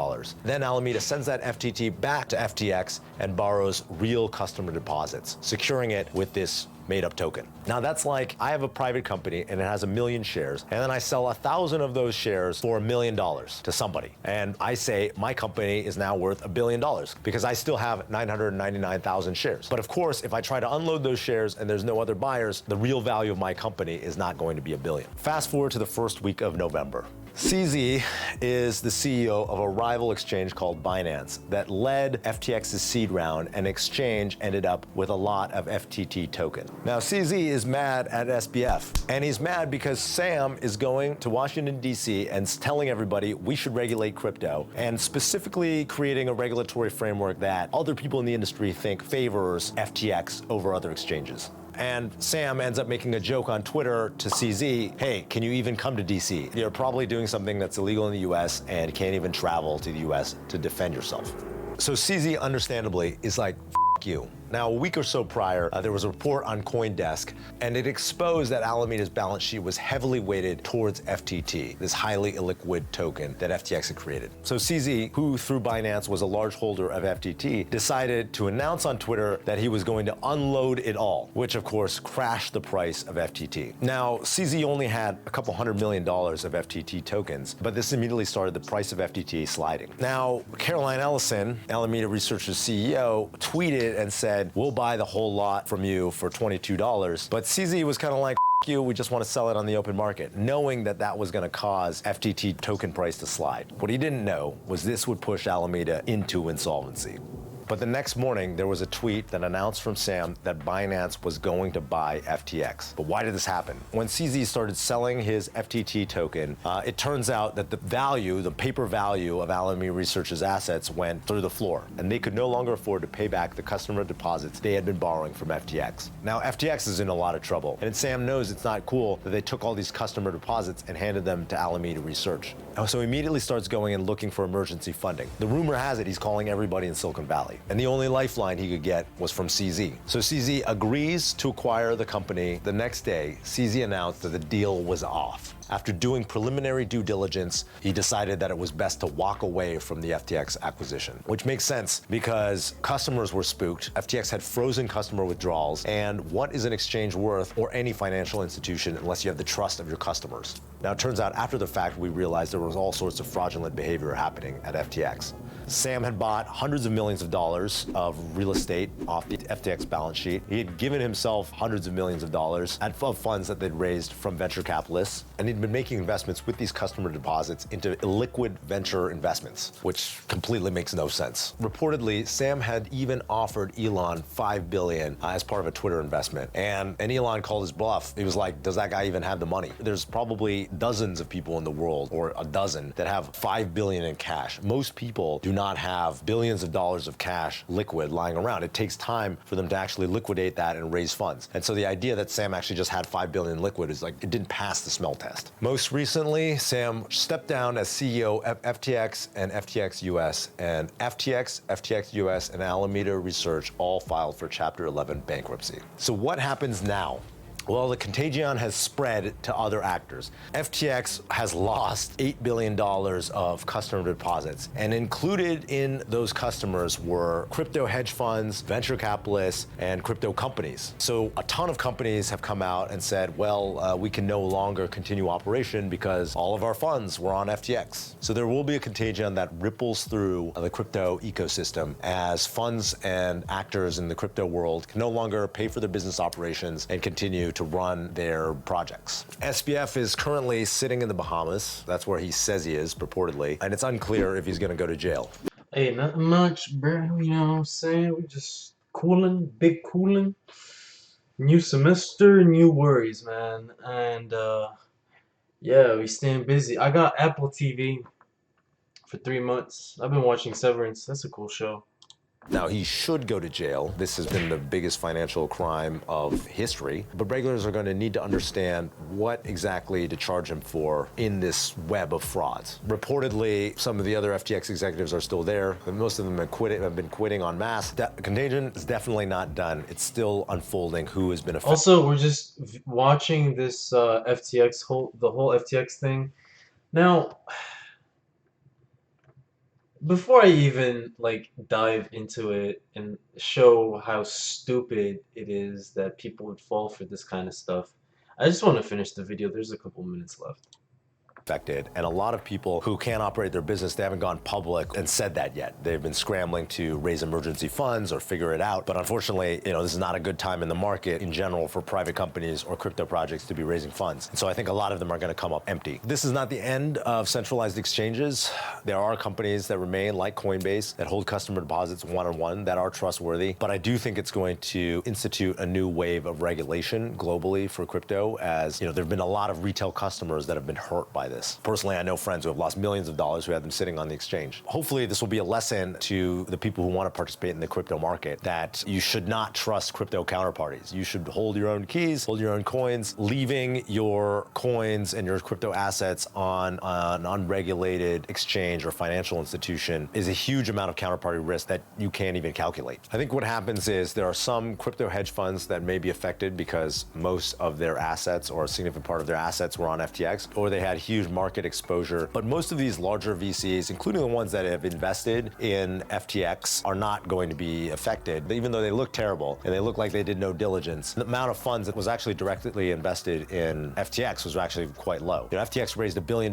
Then Alameda sends that FTT back to FTX and borrows real customer deposits, securing it with this made-up token. Now that's like, I have a private company and it has 1 million shares, and then I sell 1,000 of those shares for $1 million to somebody. And I say my company is now worth $1 billion because I still have 999,000 shares. But of course, if I try to unload those shares and there's no other buyers, the real value of my company is not going to be $1 billion. Fast forward to the first week of November. CZ is the CEO of a rival exchange called Binance that led FTX's seed round, and exchange ended up with a lot of FTT token. Now CZ is mad at SBF, and he's mad because Sam is going to Washington DC and telling everybody we should regulate crypto, and specifically creating a regulatory framework that other people in the industry think favors FTX over other exchanges. And Sam ends up making a joke on Twitter to CZ, hey, can you even come to DC? You're probably doing something that's illegal in the US and can't even travel to the US to defend yourself. So CZ understandably is like, F you. Now, a week or so prior, there was a report on CoinDesk, and it exposed that Alameda's balance sheet was heavily weighted towards FTT, this highly illiquid token that FTX had created. So CZ, who through Binance was a large holder of FTT, decided to announce on Twitter that he was going to unload it all, which of course crashed the price of FTT. Now, CZ only had a couple $100 million of FTT tokens, but this immediately started the price of FTT sliding. Now, Caroline Ellison, Alameda Research's CEO, tweeted and said, we'll buy the whole lot from you for $22. But CZ was kind of like, F you, we just want to sell it on the open market, knowing that that was going to cause FTT token price to slide. What he didn't know was this would push Alameda into insolvency. But the next morning, there was a tweet that announced from Sam that Binance was going to buy FTX. But why did this happen? When CZ started selling his FTT token, it turns out that the value, the paper value of Alameda Research's assets went through the floor, and they could no longer afford to pay back the customer deposits they had been borrowing from FTX. Now, FTX is in a lot of trouble, and Sam knows it's not cool that they took all these customer deposits and handed them to Alameda Research. So he immediately starts going and looking for emergency funding. The rumor has it he's calling everybody in Silicon Valley. And the only lifeline he could get was from CZ. So CZ agrees to acquire the company. The next day, CZ announced that the deal was off. After doing preliminary due diligence, he decided that it was best to walk away from the FTX acquisition, which makes sense because customers were spooked. FTX had frozen customer withdrawals, and what is an exchange worth, or any financial institution, unless you have the trust of your customers? Now, it turns out after the fact, we realized there was all sorts of fraudulent behavior happening at FTX. Sam had bought hundreds of millions of dollars of real estate off the FTX balance sheet. He had given himself hundreds of millions of dollars of funds that they'd raised from venture capitalists, and he'd been making investments with these customer deposits into illiquid venture investments, which completely makes no sense. Reportedly, Sam had even offered Elon $5 billion as part of a Twitter investment, and Elon called his bluff. He was like, does that guy even have the money? There's probably dozens of people in the world, or a dozen, that have $5 billion in cash. Most people do not have billions of dollars of cash liquid lying around. It takes time for them to actually liquidate that and raise funds. And so the idea that Sam actually just had $5 billion liquid is like, it didn't pass the smell test. Most recently, Sam stepped down as CEO of FTX and FTX US, and FTX US, and Alameda Research all filed for Chapter 11 bankruptcy. So what happens now? Well, the contagion has spread to other actors. FTX has lost $8 billion of customer deposits, and included in those customers were crypto hedge funds, venture capitalists, and crypto companies. So a ton of companies have come out and said, well, we can no longer continue operation because all of our funds were on FTX. So there will be a contagion that ripples through the crypto ecosystem as funds and actors in the crypto world can no longer pay for their business operations and continue to run their projects. SBF is currently sitting in the Bahamas. That's where he says he is, purportedly, and it's unclear if he's going to go to jail. Hey, nothing much, bro. You know what I'm saying? We just cooling, big cooling. New semester, new worries, man. And yeah, we staying busy. I got Apple TV for 3 months. I've been watching Severance. That's a cool show. Now, he should go to jail. This has been the biggest financial crime of history. But regulators are going to need to understand what exactly to charge him for in this web of frauds. Reportedly, some of the other FTX executives are still there, but most of them have been quitting en masse. Contagion is definitely not done. It's still unfolding who has been affected. Also, we're just watching this the whole FTX thing. Now, before I even like dive into it and show how stupid it is that people would fall for this kind of stuff, I just want to finish the video. There's a couple minutes left. Affected, and a lot of people who can't operate their business, they haven't gone public and said that yet. They've been scrambling to raise emergency funds or figure it out. But unfortunately, this is not a good time in the market in general for private companies or crypto projects to be raising funds. And so I think a lot of them are going to come up empty. This is not the end of centralized exchanges. There are companies that remain like Coinbase that hold customer deposits one-on-one that are trustworthy. But I do think it's going to institute a new wave of regulation globally for crypto, as there have been a lot of retail customers that have been hurt by this. Personally, I know friends who have lost millions of dollars who had them sitting on the exchange. Hopefully, this will be a lesson to the people who want to participate in the crypto market that you should not trust crypto counterparties. You should hold your own keys, hold your own coins. Leaving your coins and your crypto assets on an unregulated exchange or financial institution is a huge amount of counterparty risk that you can't even calculate. I think what happens is there are some crypto hedge funds that may be affected because most of their assets or a significant part of their assets were on FTX, or they had huge market exposure. But most of these larger VCs, including the ones that have invested in FTX, are not going to be affected, even though they look terrible and they look like they did no diligence. The amount of funds that was actually directly invested in FTX was actually quite low. FTX raised $1 billion,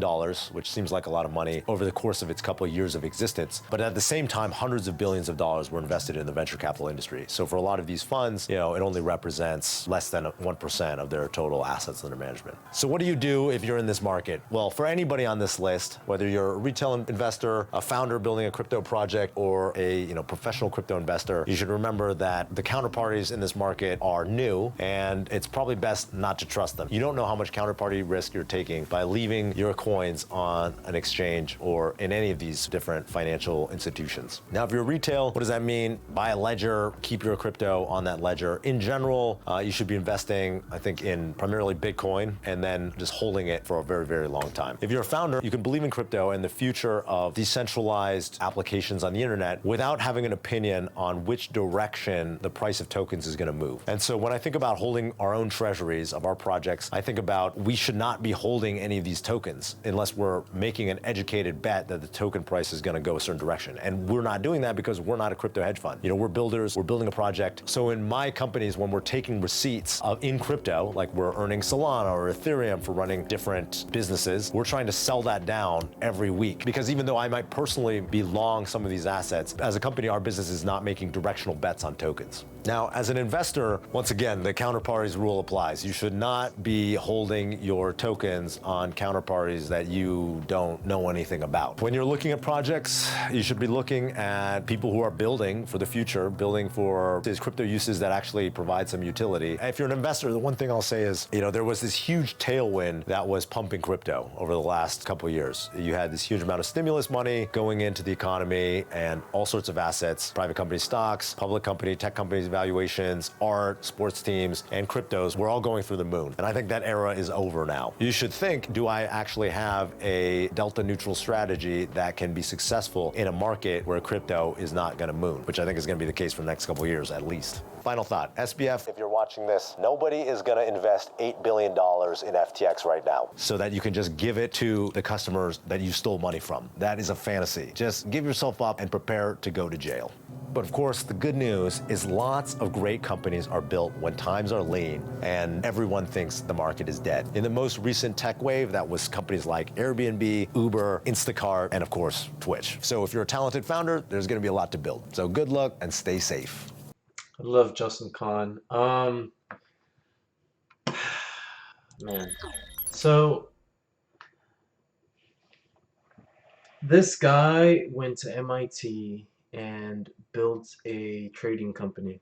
which seems like a lot of money over the course of its couple of years of existence. But at the same time, hundreds of billions of dollars were invested in the venture capital industry. So for a lot of these funds, it only represents less than 1% of their total assets under management. So what do you do if you're in this market? Well, for anybody on this list, whether you're a retail investor, a founder building a crypto project, or a professional crypto investor, you should remember that the counterparties in this market are new, and it's probably best not to trust them. You don't know how much counterparty risk you're taking by leaving your coins on an exchange or in any of these different financial institutions. Now, if you're retail, what does that mean? Buy a ledger, keep your crypto on that ledger. In general, you should be investing, I think, in primarily Bitcoin and then just holding it for a very, very long time. If you're a founder, you can believe in crypto and the future of decentralized applications on the internet without having an opinion on which direction the price of tokens is going to move. And so when I think about holding our own treasuries of our projects, I think about we should not be holding any of these tokens unless we're making an educated bet that the token price is going to go a certain direction. And we're not doing that because we're not a crypto hedge fund. We're builders, we're building a project. So in my companies, when we're taking receipts in crypto, like we're earning Solana or Ethereum for running different businesses, we're trying to sell that down every week. Because even though I might personally be long some of these assets, as a company, our business is not making directional bets on tokens. Now, as an investor, once again, the counterparties rule applies. You should not be holding your tokens on counterparties that you don't know anything about. When you're looking at projects, you should be looking at people who are building for the future, building for these crypto uses that actually provide some utility. If you're an investor, the one thing I'll say is, there was this huge tailwind that was pumping crypto over the last couple of years. You had this huge amount of stimulus money going into the economy and all sorts of assets, private company stocks, public company, tech companies, valuations, art, sports teams, and cryptos were all going through the moon. And I think that era is over now. You should think, do I actually have a delta neutral strategy that can be successful in a market where crypto is not going to moon, which I think is going to be the case for the next couple of years at least. Final thought, SBF, if you're watching this, nobody is going to invest $8 billion in FTX right now so that you can just give it to the customers that you stole money from. That is a fantasy. Just give yourself up and prepare to go to jail. But of course, the good news is lots of great companies are built when times are lean and everyone thinks the market is dead. In the most recent tech wave, that was companies like Airbnb, Uber, Instacart, and of course, Twitch. So if you're a talented founder, there's going to be a lot to build. So good luck and stay safe. I love Justin Kan. Man. So this guy went to MIT and built a trading company.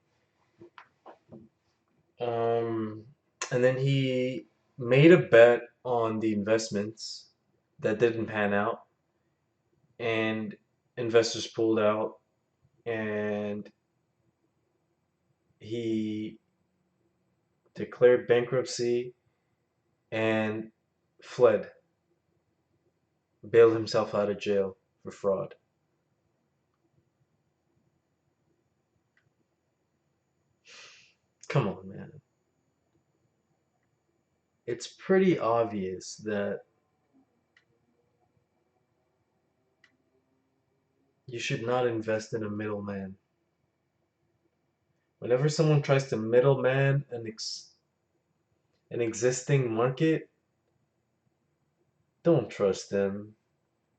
And then he made a bet on the investments that didn't pan out, and investors pulled out, and he declared bankruptcy and fled, bailed himself out of jail for fraud. Come on, man. It's pretty obvious that you should not invest in a middleman. Whenever someone tries to middleman an existing market, don't trust them.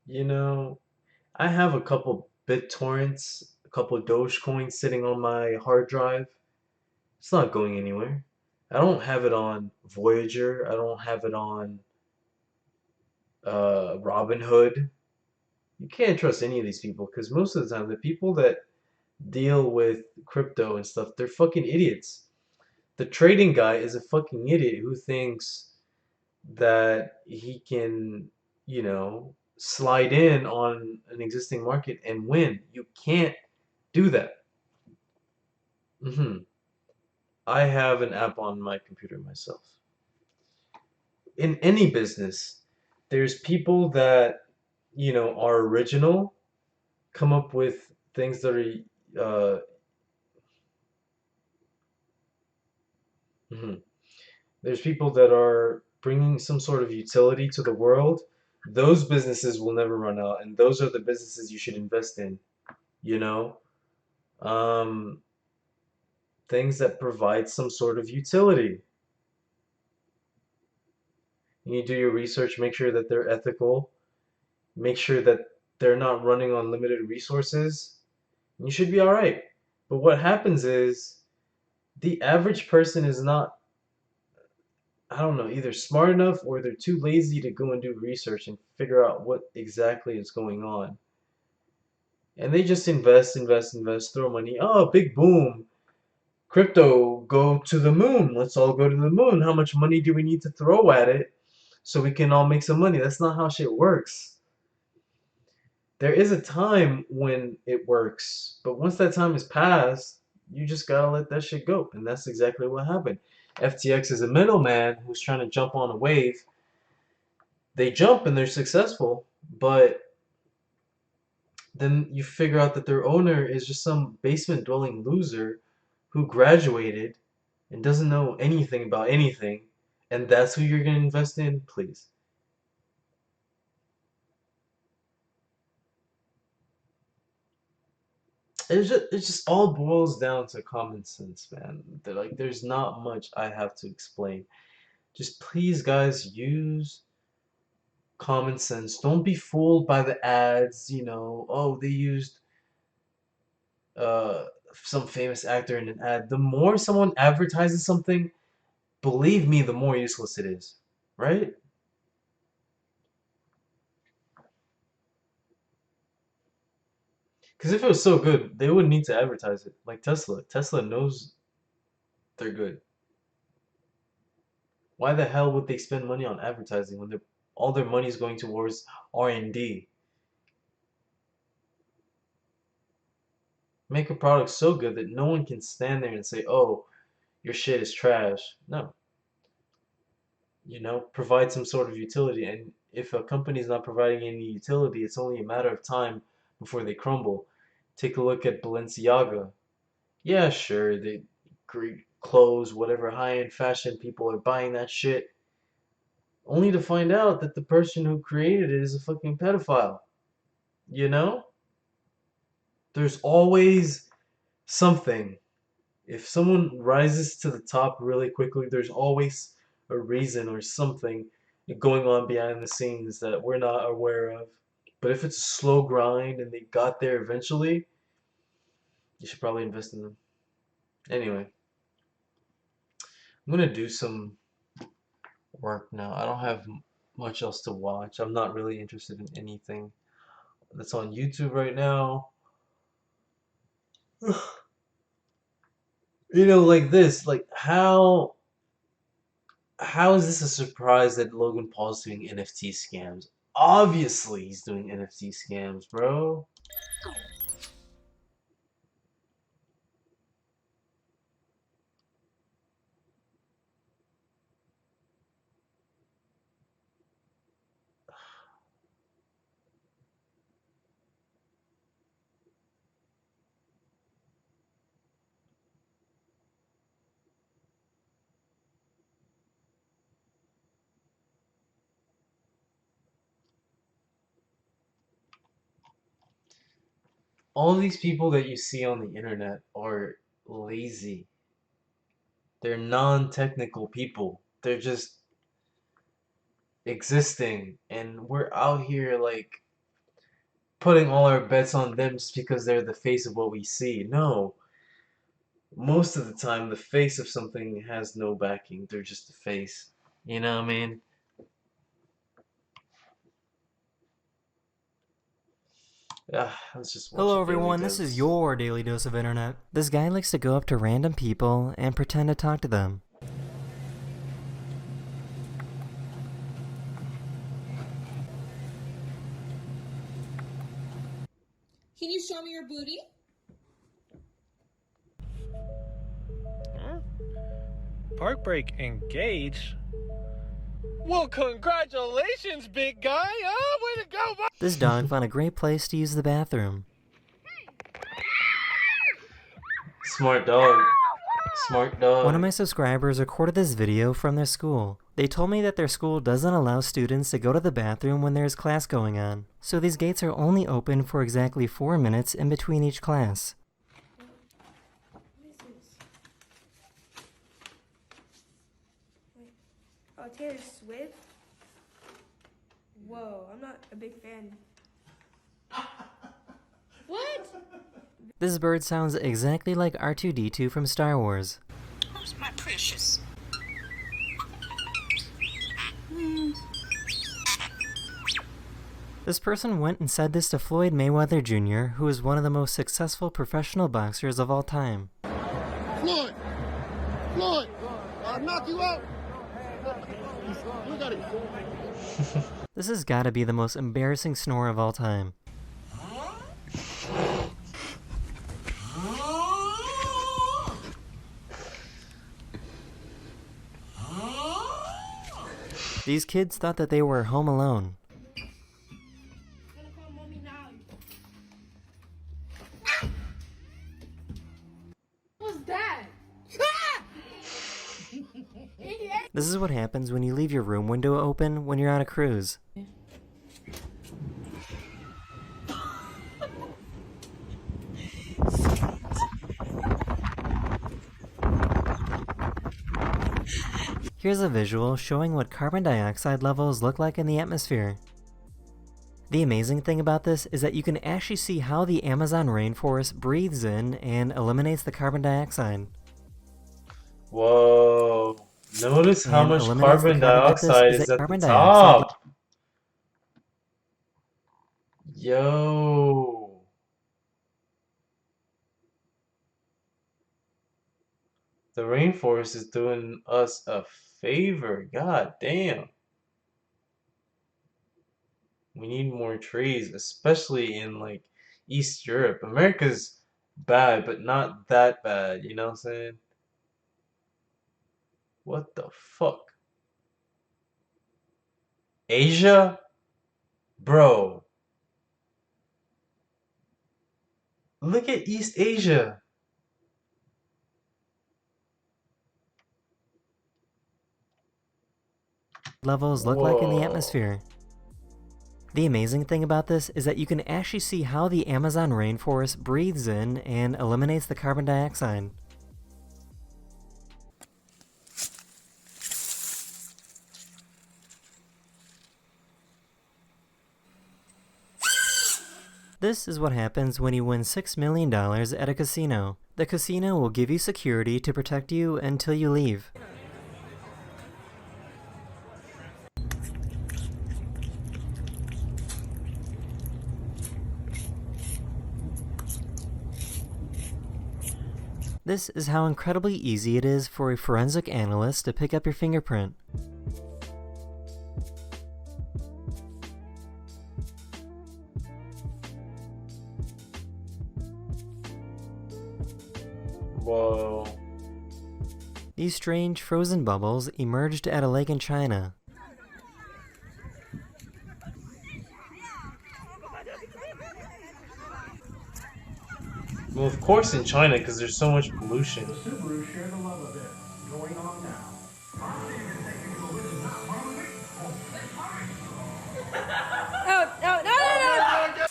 You know, I have a couple BitTorrents, a couple Dogecoins sitting on my hard drive. It's not going anywhere. I don't have it on Voyager. I don't have it on Robinhood. You can't trust any of these people because most of the time, the people that deal with crypto and stuff, they're fucking idiots. The trading guy is a fucking idiot who thinks that he can, you know, slide in on an existing market and win. You can't do that. I have an app on my computer myself. In any business, there's people that, you know, are original, come up with things that are there's people that are bringing some sort of utility to the world. Those businesses will never run out, and those are the businesses you should invest in, you know? Um, Things that provide some sort of utility. You do your research, make sure that they're ethical, make sure that they're not running on limited resources, and you should be all right. But what happens is the average person is not, I don't know, either smart enough or they're too lazy to go and do research and figure out what exactly is going on. And they just invest, throw money. Oh, big boom. Crypto, go to the moon. Let's all go to the moon. How much money do we need to throw at it so we can all make some money? That's not how shit works. There is a time when it works, but once that time is passed, you just gotta let that shit go. And that's exactly what happened. FTX is a middleman who's trying to jump on a wave. They jump and they're successful, but then you figure out that their owner is just some basement dwelling loser who graduated and doesn't know anything about anything, and that's who you're going to invest in? Please. It just all boils down to common sense, man. Like there's not much I have to explain. Just please, guys, use common sense. Don't be fooled by the ads, you know. Oh, they used uh some famous actor in an ad. The more someone advertises something, believe me, the more useless it is, right? Because if it was so good, they wouldn't need to advertise it. Like Tesla. Tesla knows they're good. Why the hell would they spend money on advertising when all their money is going towards R&D? Make a product so good that no one can stand there and say, "Oh, your shit is trash." No. You know, provide some sort of utility. And if a company is not providing any utility, it's only a matter of time before they crumble. Take a look at Balenciaga. Yeah, sure, they great clothes, whatever high-end fashion, people are buying that shit, only to find out that the person who created it is a fucking pedophile. You know? There's always something. If someone rises to the top really quickly, there's always a reason or something going on behind the scenes that we're not aware of. But if it's a slow grind and they got there eventually, you should probably invest in them. Anyway, I'm gonna do some work now. I don't have much else to watch. I'm not really interested in anything that's on YouTube right now. You know, like this, like how is this a surprise that Logan Paul's doing NFT scams? Obviously he's doing NFT scams, bro. all these people that you see on the internet are lazy. They're non-technical people. They're just existing, and we're out here like putting all our bets on them just because they're the face of what we see. No, most of the time the face of something has no backing. They're just the face. You know what I mean? Let's just watch Hello a Daily everyone, this is Dose. your Daily Dose of Internet. This guy likes to go up to random people and pretend to talk to them. Can you show me your booty? Huh? Park break engaged? Well, congratulations, big guy! Oh, way to go, bud! This dog found a great place to use the bathroom. Smart dog. Smart dog. One of my subscribers recorded this video from their school. They told me that their school doesn't allow students to go to the bathroom when there's class going on. So these gates are only open for exactly 4 minutes in between each class. Oh, Taylor Swift? Whoa, I'm not a big fan. What? This bird sounds exactly like R2-D2 from Star Wars. Who's my precious? This person went and said this to Floyd Mayweather Jr., who is one of the most successful professional boxers of all time. Floyd! Floyd! I'll knock you out! Look at him. This has got to be the most embarrassing snore of all time. These kids thought that they were home alone. What was that? This is what happens when you leave your room window open when you're on a cruise. Here's a visual showing what carbon dioxide levels look like in the atmosphere. The amazing thing about this is that you can actually see how the Amazon rainforest breathes in and eliminates the carbon dioxide. Whoa. Notice how And much eliminates the carbon carbon with this dioxide is is that at carbon the dioxide- top. Yo. The rainforest is doing us a favor. God damn. We need more trees, especially in like East Europe. America's bad, but not that bad, you know what I'm saying? What the fuck? Asia? Bro. Look at East Asia. Levels look like in the Whoa. atmosphere. The amazing thing about this is that you can actually see how the Amazon rainforest breathes in and eliminates the carbon dioxide. This is what happens when you win $6 million at a casino. The casino will give you security to protect you until you leave. This is how incredibly easy it is for a forensic analyst to pick up your fingerprint. Whoa. These strange frozen bubbles emerged at a lake in China. Well, of course in China, because there's so much pollution. Oh, no, no, no, no!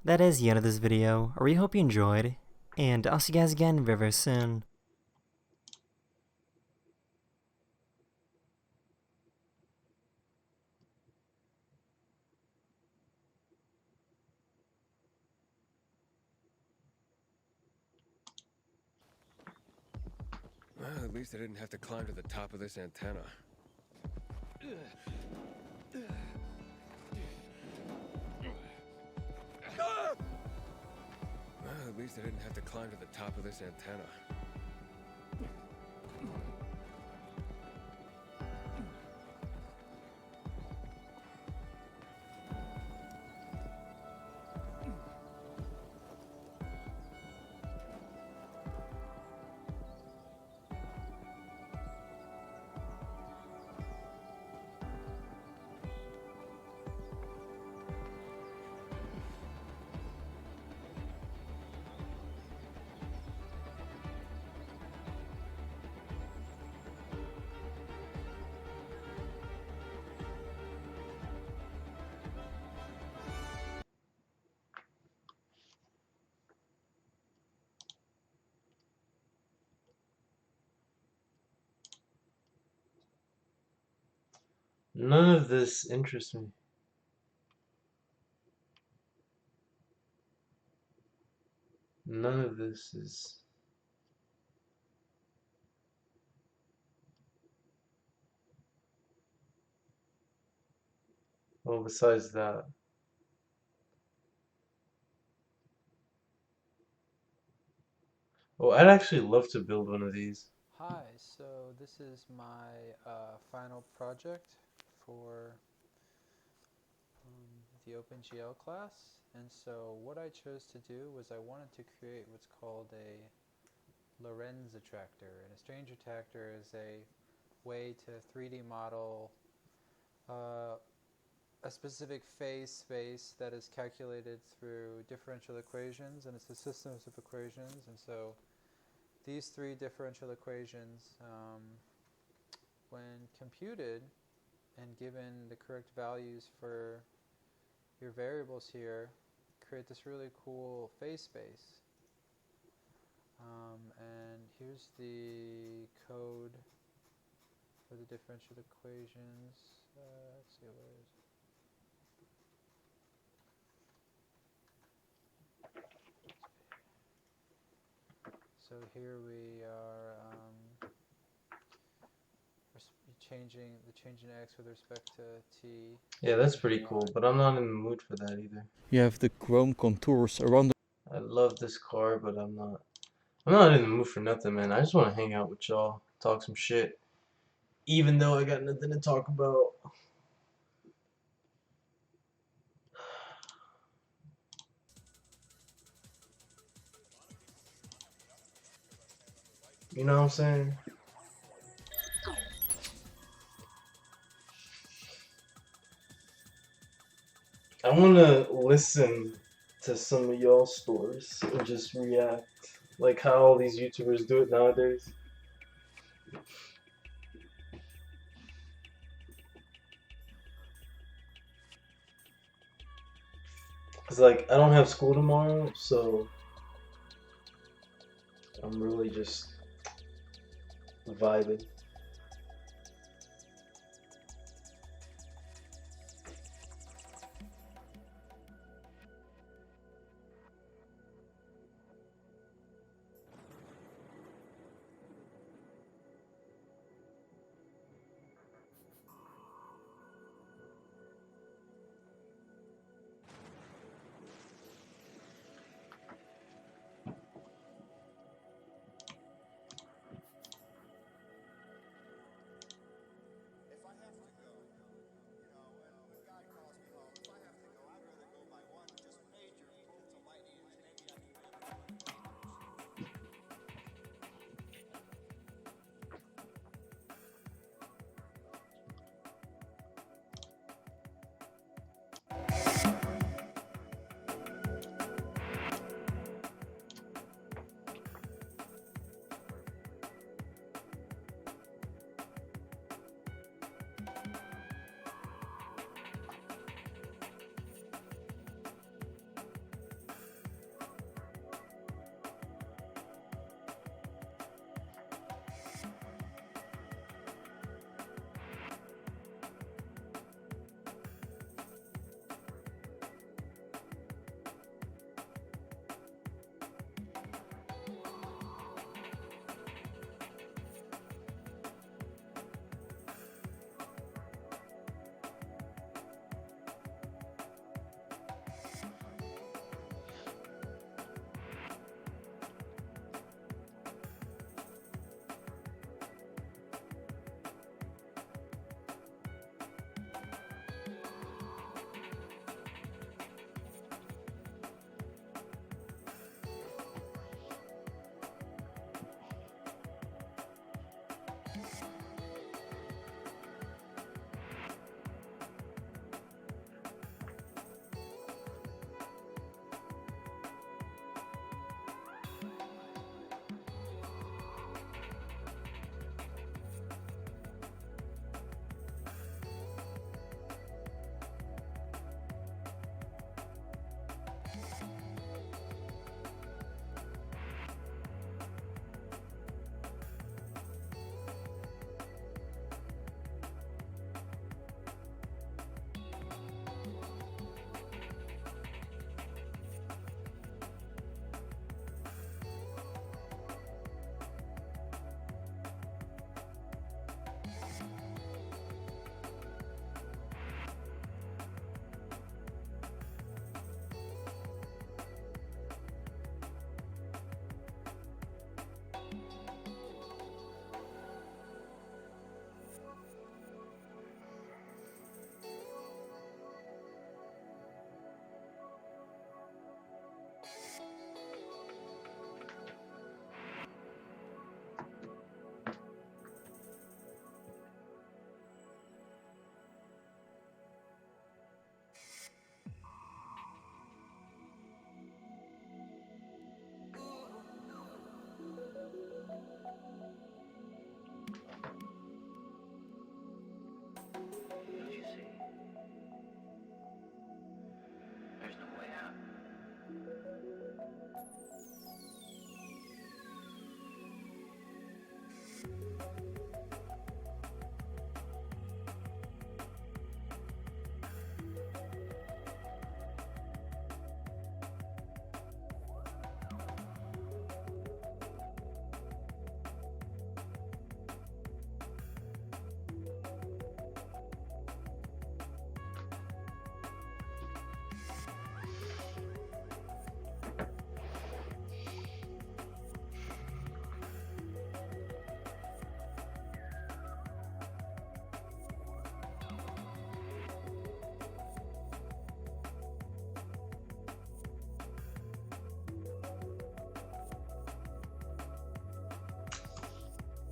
that is the end of this video. I really hope you enjoyed, and I'll see you guys again very, very soon. Well, at least I didn't have to climb to the top of this antenna. Well, at least I didn't have to climb to the top of this antenna. None of this interests me. None of this is... Well, besides that. Oh, I'd actually love to build one of these. Hi, so this is my final project for the OpenGL class, and so what I chose to do was I wanted to create what's called a Lorentz attractor, and a strange attractor is a way to 3D model a specific phase space that is calculated through differential equations, and it's a systems of equations, and so these three differential equations, when computed and given the correct values for your variables here, create this really cool phase space. And here's the code for the differential equations. Let's see, where is it? So here we are changing x with respect to t. Yeah, that's pretty cool, but I'm not in the mood for that either. You have the chrome contours around the... I love this car, but I'm not in the mood for nothing, man. I just want to hang out with y'all, talk some shit, even though I got nothing to talk about. You know what I'm saying? I want to listen to some of y'all stories and just react, like how all these YouTubers do it nowadays. Cause like I don't have school tomorrow, so I'm really just vibing.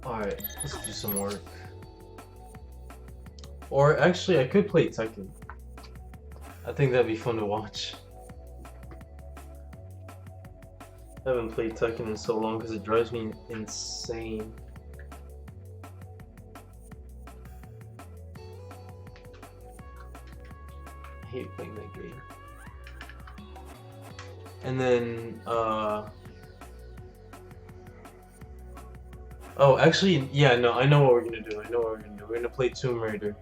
Alright, let's do some work. Or actually, I could play Tekken. I think that'd be fun to watch. I haven't played Tekken in so long because it drives me insane. I hate playing that game. And then, oh, actually, yeah, no, I know what we're gonna do. We're gonna play Tomb Raider.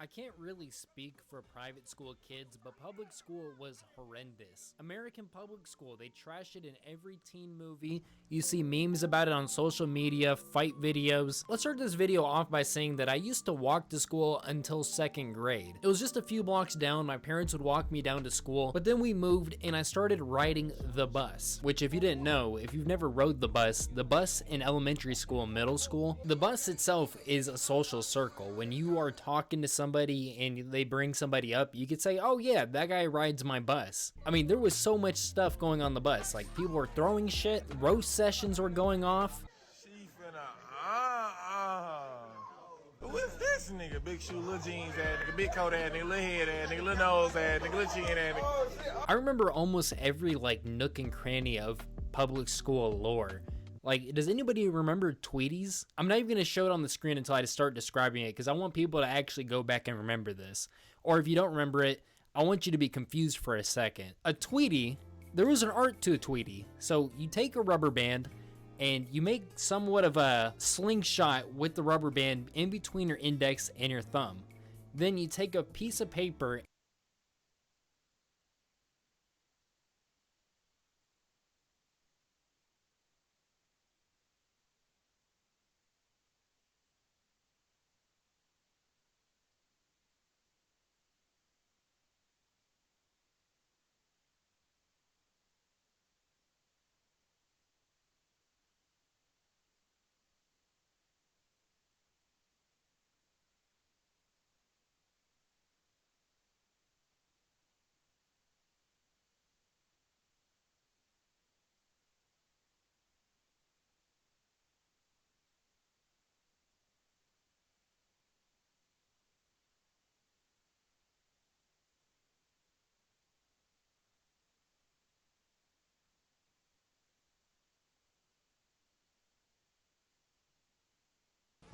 I can't really speak for private school kids, but public school was horrendous. American public school, they trash it in every teen movie. You see memes about it on social media, fight videos. Let's start this video off by saying that I used to walk to school until 2nd grade. It was just a few blocks down, my parents would walk me down to school, but then we moved and I started riding the bus, which if you didn't know, if you've never rode the bus in elementary school, middle school, the bus itself is a social circle. When you are talking to somebody and they bring somebody up, you could say, oh yeah, that guy rides my bus. I mean, there was so much stuff going on the bus. Like, people were throwing shit, roast sessions were going off. She finna, Who is this nigga? Big shoe, little jeans ass nigga, big coat ass nigga, little head ass nigga, little nose ass nigga, little chin ass nigga. I remember almost every like nook and cranny of public school lore. Like, does anybody remember Tweeties? I'm not even going to show it on the screen until I start describing it, because I want people to actually go back and remember this. Or if you don't remember it, I want you to be confused for a second. A Tweety, there was an art to a Tweety. So you take a rubber band and you make somewhat of a slingshot with the rubber band in between your index and your thumb. Then you take a piece of paper.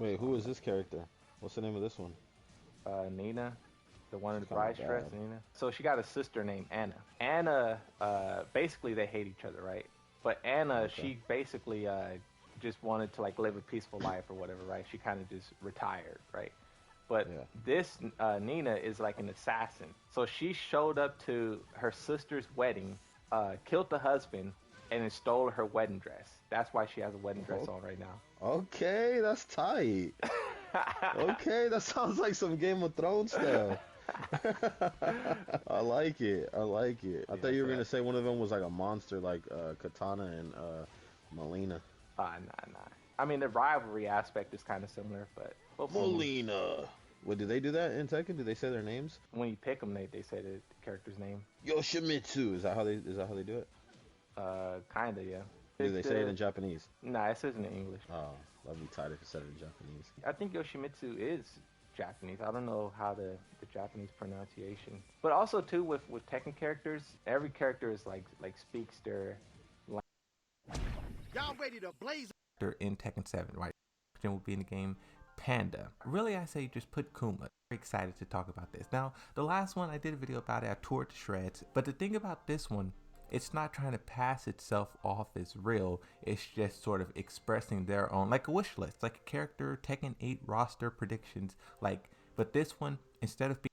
Wait, who is this character? What's the name of this one? Nina, the one in the bride dress, Nina. So she got a sister named Anna. Anna, basically they hate each other, right? But Anna, she basically just wanted to like live a peaceful life or whatever, right? She kind of just retired, right? But this Nina is like an assassin. So she showed up to her sister's wedding, killed the husband, and then stole her wedding dress. That's why she has a wedding dress on right now. Okay, that's tight. Okay, that sounds like some Game of Thrones stuff. I like it. I like it. I thought you were gonna say one of them was like a monster, like Katana and Melina. Nah. I mean, the rivalry aspect is kind of similar, but Melina. What, do they do that in Tekken? Do they say their names? When you pick them, they say the character's name. Yoshimitsu. Is that how they do it? Kinda, yeah. Do they say it in Japanese? Nah, it says it in English. Oh, that'd be tight if it said it in Japanese. I think Yoshimitsu is Japanese. I don't know how the Japanese pronunciation. But also too with Tekken characters, every character is like speaks their language. Y'all ready to blaze? In Tekken 7, right? Then will be in the game Panda. Really, I say just put Kuma. Very excited to talk about this. Now, the last one I did a video about it, I tore it to shreds. But the thing about this one, it's not trying to pass itself off as real. It's just sort of expressing their own, like a wish list, like a character Tekken 8 roster predictions. But this one, instead of being